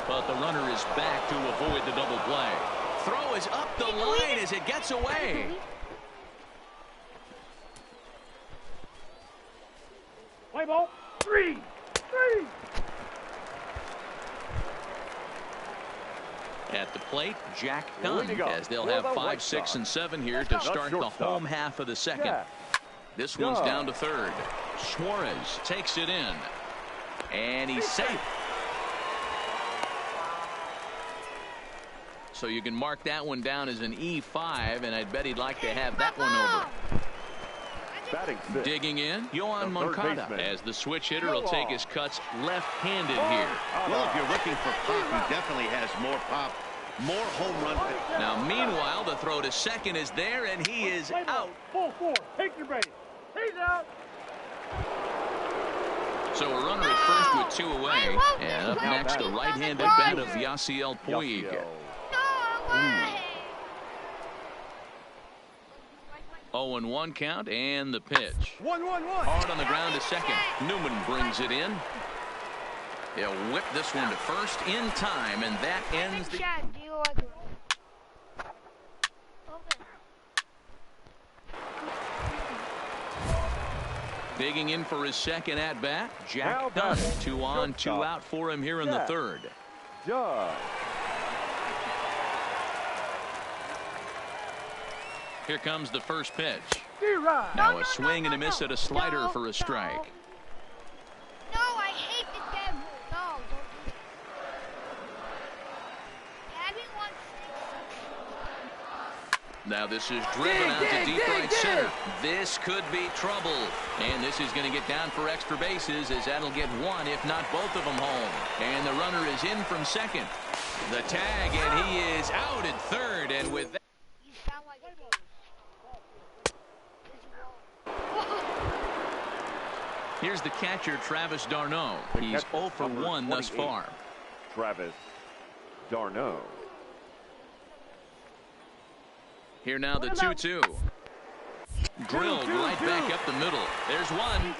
But the runner is back to avoid the double play. Throw is up the line as it gets away. Play ball. 3. At the plate, Jack Dunn, as they'll have 5, 6, and 7 here to start the home half of the second. This one's down to third. Suarez takes it in. And he's safe. So you can mark that one down as an E5, and I'd bet he'd like to have that one over. Digging in, Yohan Moncada, as the switch hitter will take his cuts left-handed here. Well, if you're looking for pop, he definitely has more pop, more home run. Now, meanwhile, the throw to second is there, and he is out. Full 4. Take your base. He's out. So a runner at first with 2 away. And up next, the right-handed bat of Yasiel Puig. 0-1 count, and the pitch. 1-1-1. Hard on the ground to second. Newman brings it in. He'll whip this one to first in time, and that ends the... Digging in for his second at-bat, Jack Dunn. 2 on, 2 out for him here in the third. Here comes the first pitch. D-Rod. Now a swing and a miss at a slider for a strike. No, I hate the devil. No, don't do that. Gabby wants 6. Now this is driven out to deep right center. This could be trouble. And this is going to get down for extra bases as that'll get one, if not both of them home. And the runner is in from second. The tag, and he is out at third. And with that, You sound like a ghost. here's the catcher, Travis d'Arnaud. He's 0 for 1 thus far. Travis d'Arnaud. Here now the 2-2. Drilled right back up the middle. There's one.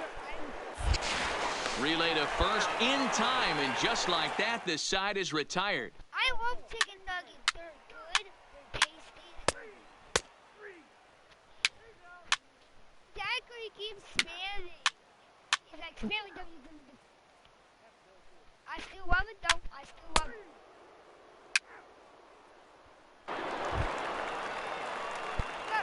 Relay to first in time, and just like that, this side is retired. I love chicken nuggets. They're good. They're tasty. Zachary keeps spamming. He's like spamming. I still love it though. I still love it.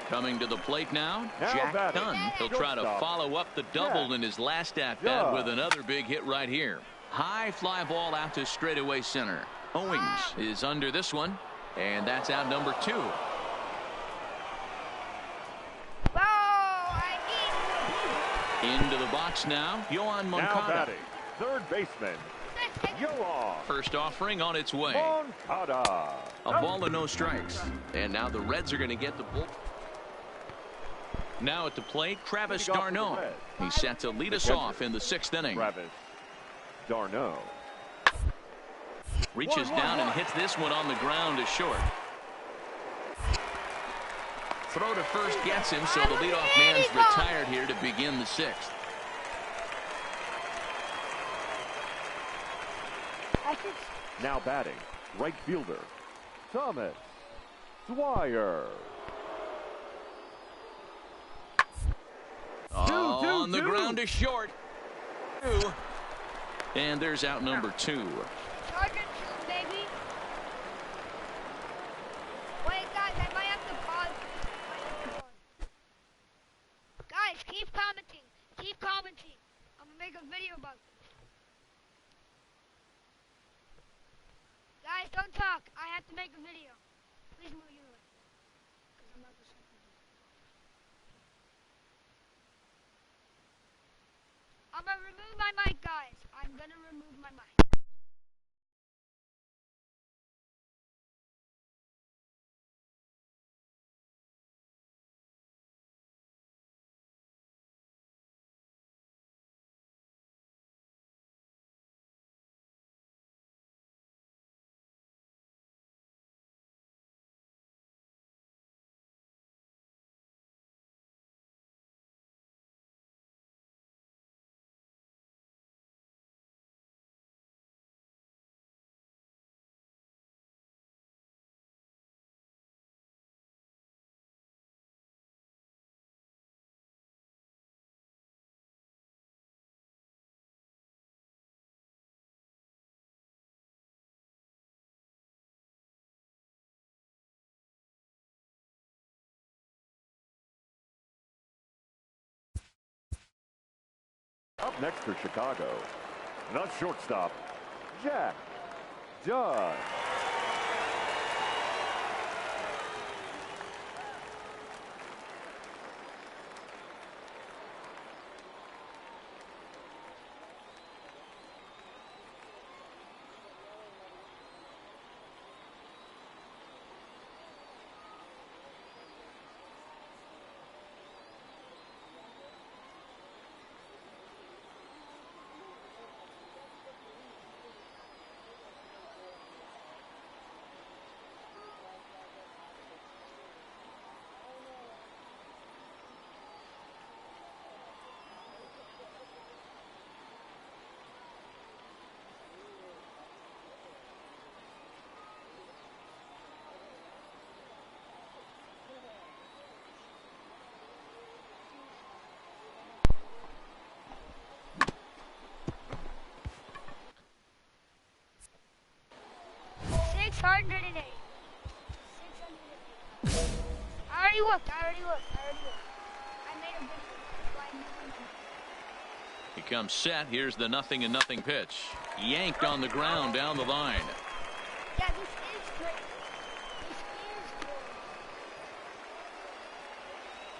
Coming to the plate now, Now Jack batting. Dunn. He'll try to follow up the double in his last at-bat with another big hit right here. High fly ball out to straightaway center. Owings is under this one, and that's out number 2. Into the box now, Yohan Now Moncada. batting, third baseman, Yohan First offering on its way. Moncada. A ball and no strikes. And now the Reds are going to get the bull. Now at the plate, Travis d'Arnaud. He's set to lead us off in the 6th inning. Travis d'Arnaud. Reaches down and hits this one on the ground to short. Throw to first gets him, so the leadoff man's retired here to begin the 6th. Now batting, right fielder, Thomas Dwyer. On the ground to short. And there's out number 2. Baby. Wait, guys, I might have to pause. Guys, keep commenting. Keep commenting. I'm gonna make a video about this. Guys, don't talk. I have to make a video. Please move your way. Because I'm not listening to you. I'm gonna remove my mic, guys. I'm gonna remove my mic. Up next for Chicago, the shortstop, Jack Dunn. looked. I already looked. I made a video. He comes set. Here's the 0-0 pitch. Yanked on the ground down the line. Yeah, this is great. This is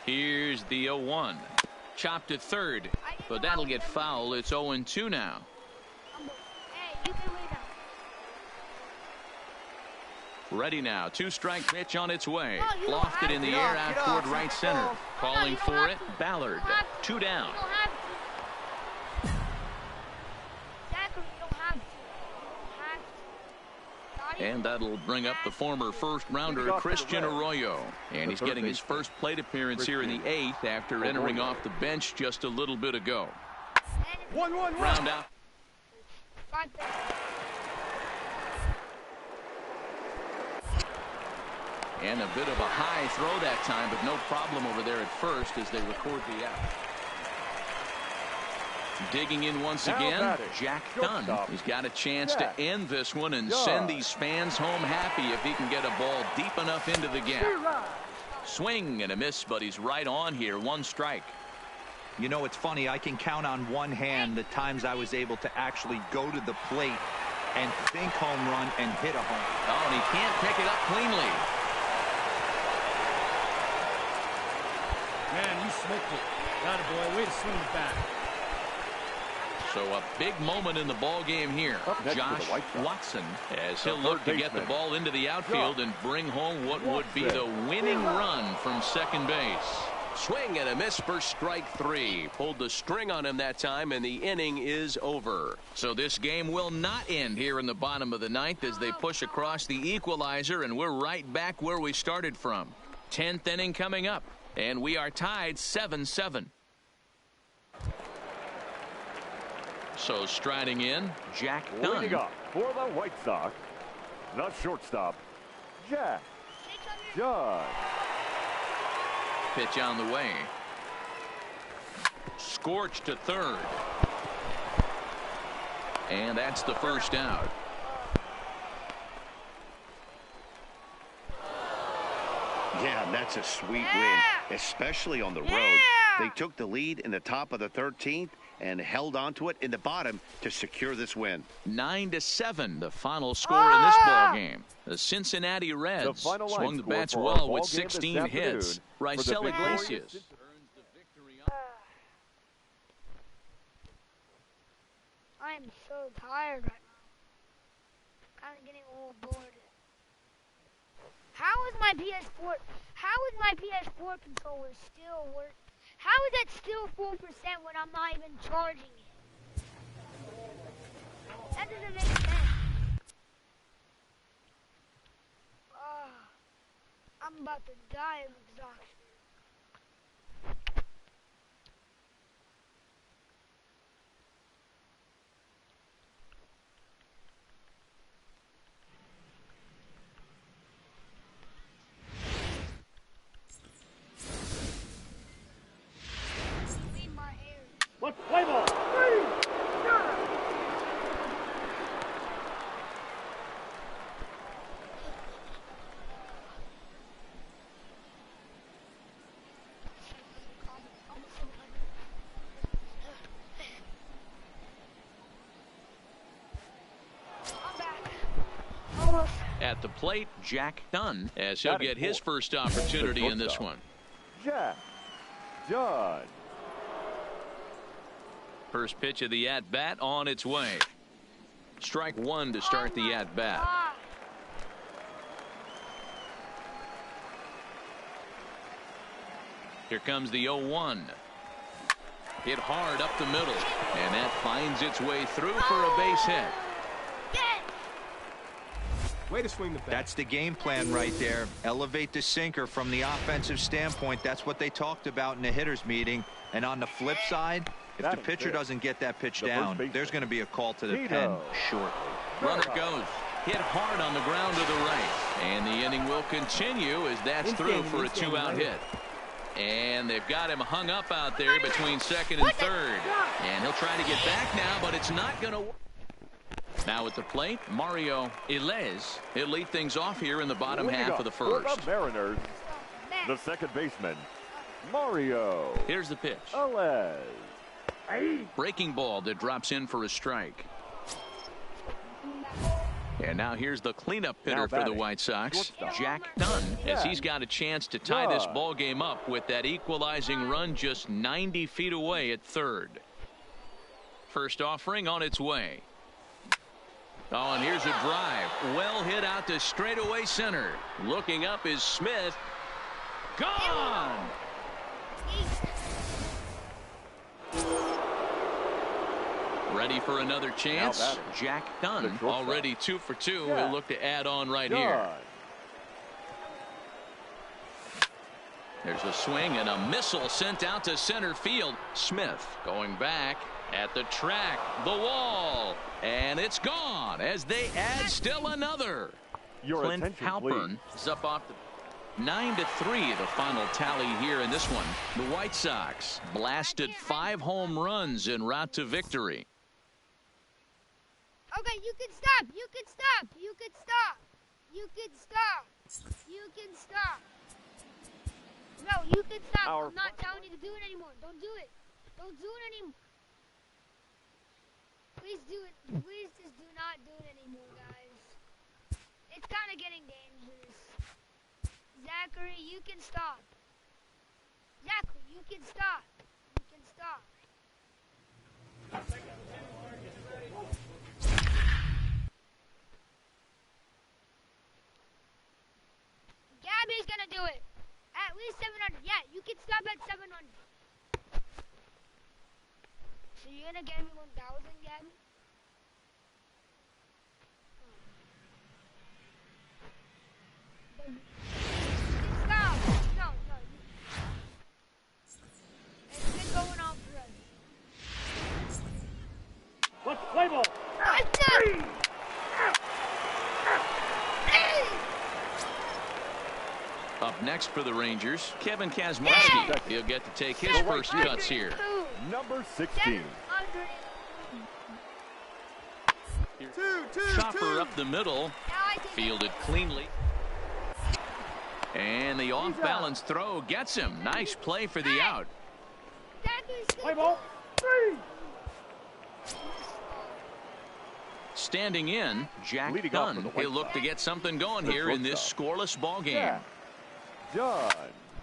good. Here's the 0-1. Chopped to third, but that'll get foul. It's 0-2 now. Hey, you can win now. Ready now. 2-strike pitch on its way. Lofted in the air out toward right center. Calling for it, Ballard. 2 down. You don't have to. Exactly, you don't have to. And that'll bring up the former first-rounder Christian Arroyo. And he's getting his first plate appearance here in the 8th after entering off the bench just a little bit ago. 1-1-1. Ground out. And a bit of a high throw that time, but no problem over there at first as they record the out. Digging in once again, Jack Dunn. He's got a chance to end this one and send these fans home happy if he can get a ball deep enough into the gap. Swing and a miss, but he's right on here. 1 strike. You know, it's funny. I can count on one hand the times I was able to actually go to the plate and think home run and hit a home. Oh, and he can't pick it up cleanly. Man, you smoked it. Got it, boy. Way to swing the bat. So a big moment in the ball game here. Josh Watson, as he'll look to get the ball into the outfield and bring home what would be the winning run from second base. Swing and a miss for strike 3. Pulled the string on him that time, and the inning is over. So this game will not end here in the bottom of the 9th as they push across the equalizer, and we're right back where we started from. 10th inning coming up, and we are tied 7-7. So striding in, Jack Dunn. Leading up for the White Sox, the shortstop, Jack Dunn. Pitch on the way. Scorched to third. And that's the first out. Yeah, that's a sweet win, especially on the road. They took the lead in the top of the 13th and held on to it in the bottom to secure this win. 9-7, the final score in this ball game. The Cincinnati Reds swung the bats well with 16 hits. Raisel Iglesias earns the victory. I am so tired right now. Kind of getting a little bored. How is my PS4? How is my PS4 controller still working? How is that still 4% when I'm not even charging it? That doesn't make sense. I'm about to die of exhaustion. Let's play ball. At the plate, Jack Dunn, as he'll get his first opportunity in this one. Jack Dunn. First pitch of the at-bat on its way. Strike 1 to start the at-bat. Here comes the 0-1. Hit hard up the middle, and that finds its way through for a base hit. Way to swing the bat. That's the game plan right there. Elevate the sinker from the offensive standpoint. That's what they talked about in the hitters meeting. And on the flip side, if the pitcher doesn't get that pitch down, there's going to be a call to the pen shortly. Runner goes. Hit hard on the ground to the right. And the inning will continue as that's through for a 2-out hit. And they've got him hung up out there between second and third. And he'll try to get back now, but it's not going to work. Now at the plate, Mario Ilez. He'll lead things off here in the bottom half of the first. For the Mariners, The second baseman, Mario. Here's the pitch. Breaking ball that drops in for a strike. And now here's the cleanup hitter for the White Sox, Jack Dunn, as he's got a chance to tie this ball game up with that equalizing run just 90 feet away at third. First offering on its way. Oh, and here's a drive. Well hit out to straightaway center. Looking up is Smith. Gone! Ready for another chance? Jack Dunn, already 2 for 2. He'll look to add on right here. There's a swing and a missile sent out to center field. Smith going back at the track, the wall, and it's gone as they add still another. Clint Halpern is up off the 9-3, the final tally here in this one. The White Sox blasted 5 home runs en route to victory. Okay, you can stop. You can stop. You can stop. You can stop. You can stop. No, you can stop. I'm not telling you to do it anymore. Don't do it. Don't do it anymore. Please do it. Please just do not do it anymore, guys. It's kind of getting dangerous. Zachary, you can stop. Zachary, you can stop. You can stop. Gabby's gonna do it. At least 700. Yeah, you can stop at 700. So you're gonna give me 1,000, Gabby? Stop. No. It's been going on forever. Let's play ball. Up next for the Rangers, Kevin Kazmarski. He'll get to take his first cuts here. Number 16. Chopper up the middle, fielded cleanly. And the off-balance throw gets him. Nice play for the out. Play ball. 3. Standing in, Jack Dunn. He'll look to get something going here in this scoreless ball game.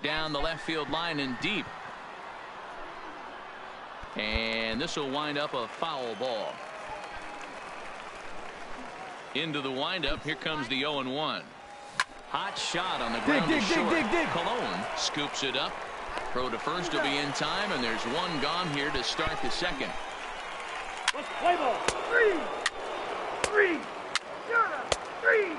Down the left field line and deep. And this will wind up a foul ball. Into the windup. Here comes the 0-1. Hot shot on the ground to short. Cologne scoops it up. Throw to first will be in time, and there's one gone here to start the second. Let's play ball. 3. 3. 3.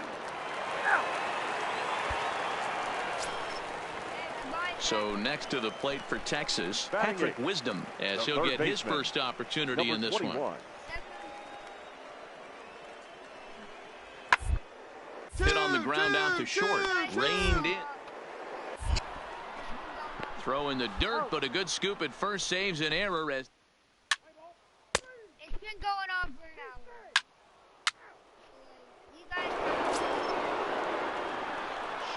So next to the plate for Texas, Patrick Wisdom, as he'll get his first opportunity in this one. Hit on the ground out to short. Reined in. Throw in the dirt, but a good scoop at first saves an error. As it's been going on for an hour. You guys.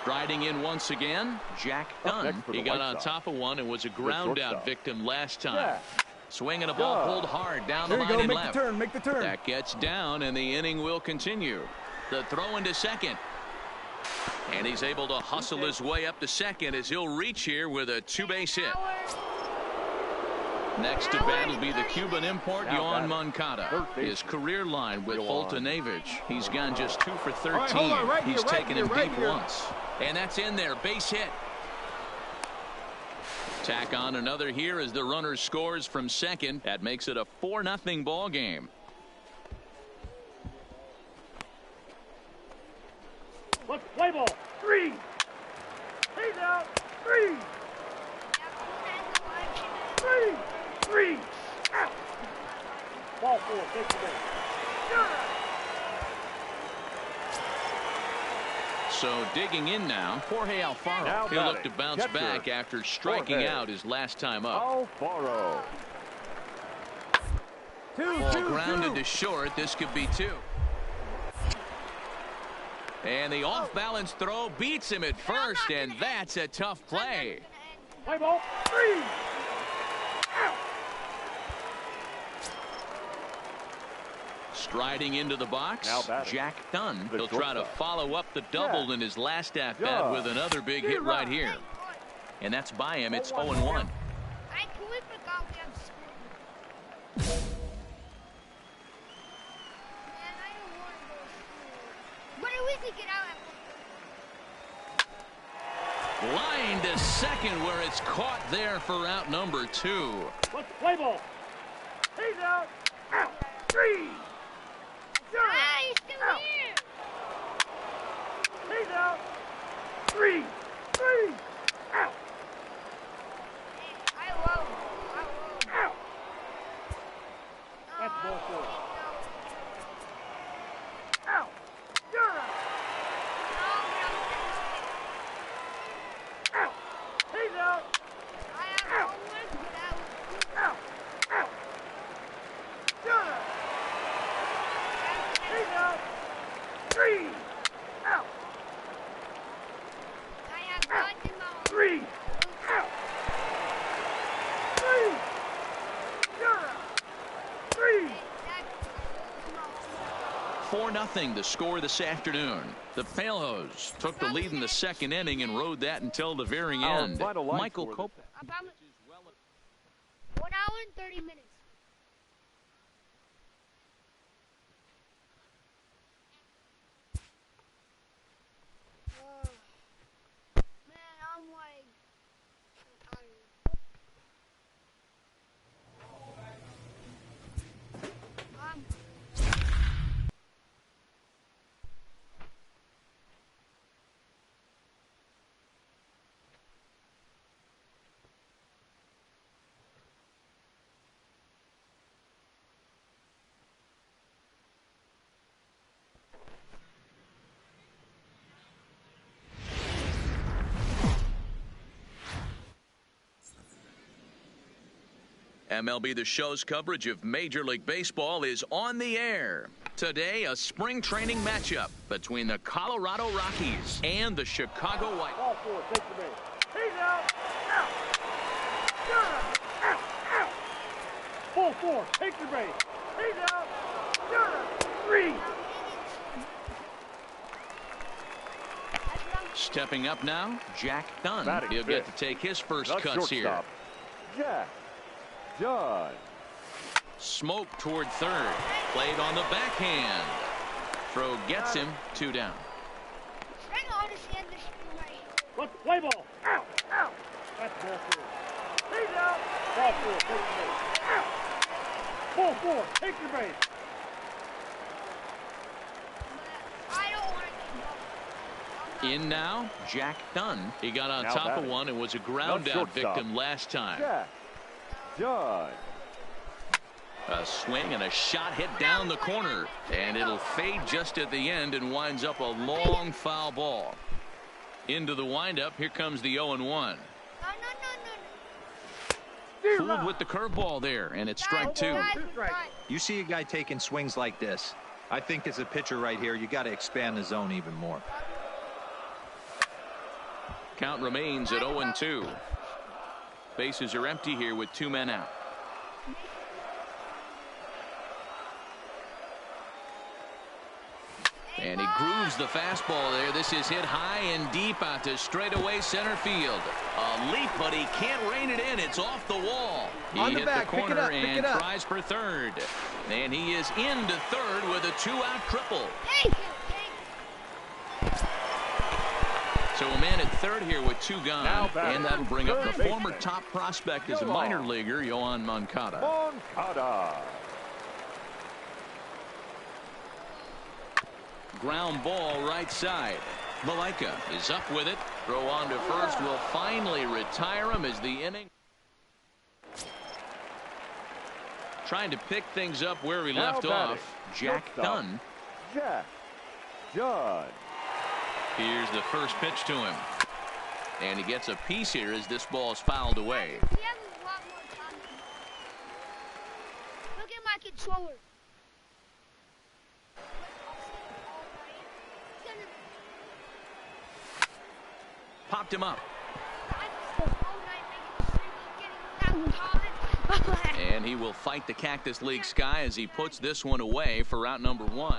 Striding in once again, Jack Dunn. He got on top of one and was a ground out victim last time. Swinging a ball pulled hard down the line and left. Make the turn. That gets down, and the inning will continue. The throw into second. And he's able to hustle his way up to second as he'll reach here with a 2-base hit. Next to bat will be the Cuban import, Yohan Moncada. His career line with Foltynewicz. He's gone just 2 for 13. He's taken him deep once. And that's in there. Base hit. Tack on another here as the runner scores from second. That makes it a 4-0 ball game. Let's play ball. 3. He's out. 3. 3. 3. Ball 4. Take the ball. So digging in now, Jorge Alfaro. He'll look to bounce back after striking out his last time up. Alfaro. Ball grounded to short. This could be 2. And the off-balance throw beats him at first, and that's a tough play. Play ball. 3. Striding into the box, Jack Dunn. He'll try to follow up the double in his last at-bat with another big hit right here. And that's by him. It's 0-1. I completely forgot we have school. Man, I don't want to go to school. But at least we get out at Line to second where it's caught there for out number 2. Let's play ball. He's out. Out. 3. he's still here. He's out. 3. Out. I won't. Out. That's ball 4. Out. You're out. Out. He's out. Out. Out. Out. You're out. He's out. 3. Out. I have nothing more. 3. Out. 3. You're out. 3. 4-0 the score this afternoon. The Palos took the lead in the second inning and rode that until the very end. Michael Cope. About 1 hour and 30 minutes. Man, I'm like so tired. MLB The Show's coverage of Major League Baseball is on the air. Today, a spring training matchup between the Colorado Rockies and the Chicago White. Ball 4, take the base. He's out. Out. You're out. Out. Out. Ball 4, take the base. He's out. You're out. 3. Stepping up now, Jack Dunn. He'll get to take his first cuts here. Jack Dunn. Smoke toward third. Played on the backhand. Throw gets him 2 down. Let's play ball. Out. Out. That's ball 4. He's out. Ball 4, take the base. Out. Ball 4, take the base. I don't want to In now, Jack Dunn. He got on top of one and was a ground out victim last time. Jack Dunn. A swing and a shot hit down the corner, and it'll fade just at the end and winds up a long foul ball. Into the windup, here comes the 0-1. Fooled with the curveball there, and it's strike 2. You see a guy taking swings like this. I think as a pitcher right here, you got to expand the zone even more. Count remains at 0-2. Bases are empty here with 2 men out. And he grooves the fastball there. This is hit high and deep out to straightaway center field. A leap, but he can't rein it in. It's off the wall. He hit the corner and tries for third. And he is into third with a 2-out triple. So a man at third here with 2 gone. And that'll bring up the former top prospect as a minor leaguer, Yohan Moncada. Moncada. Ground ball right side. Malaika is up with it. Throw on to first will finally retire him as the inning. Trying to pick things up where he left off. Jack Dunn. Jack Dunn. Here's the first pitch to him. And he gets a piece here as this ball is fouled away. We have a lot more time. Look at my controller. popped him up. And he will fight the Cactus League sky as he puts this one away for route number 1.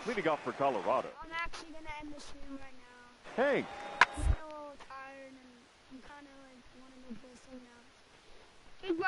Leading off for Colorado. I'm actually going to end the stream right now. Hank. I'm a little tired and I'm kind of like wanting to play something else. Big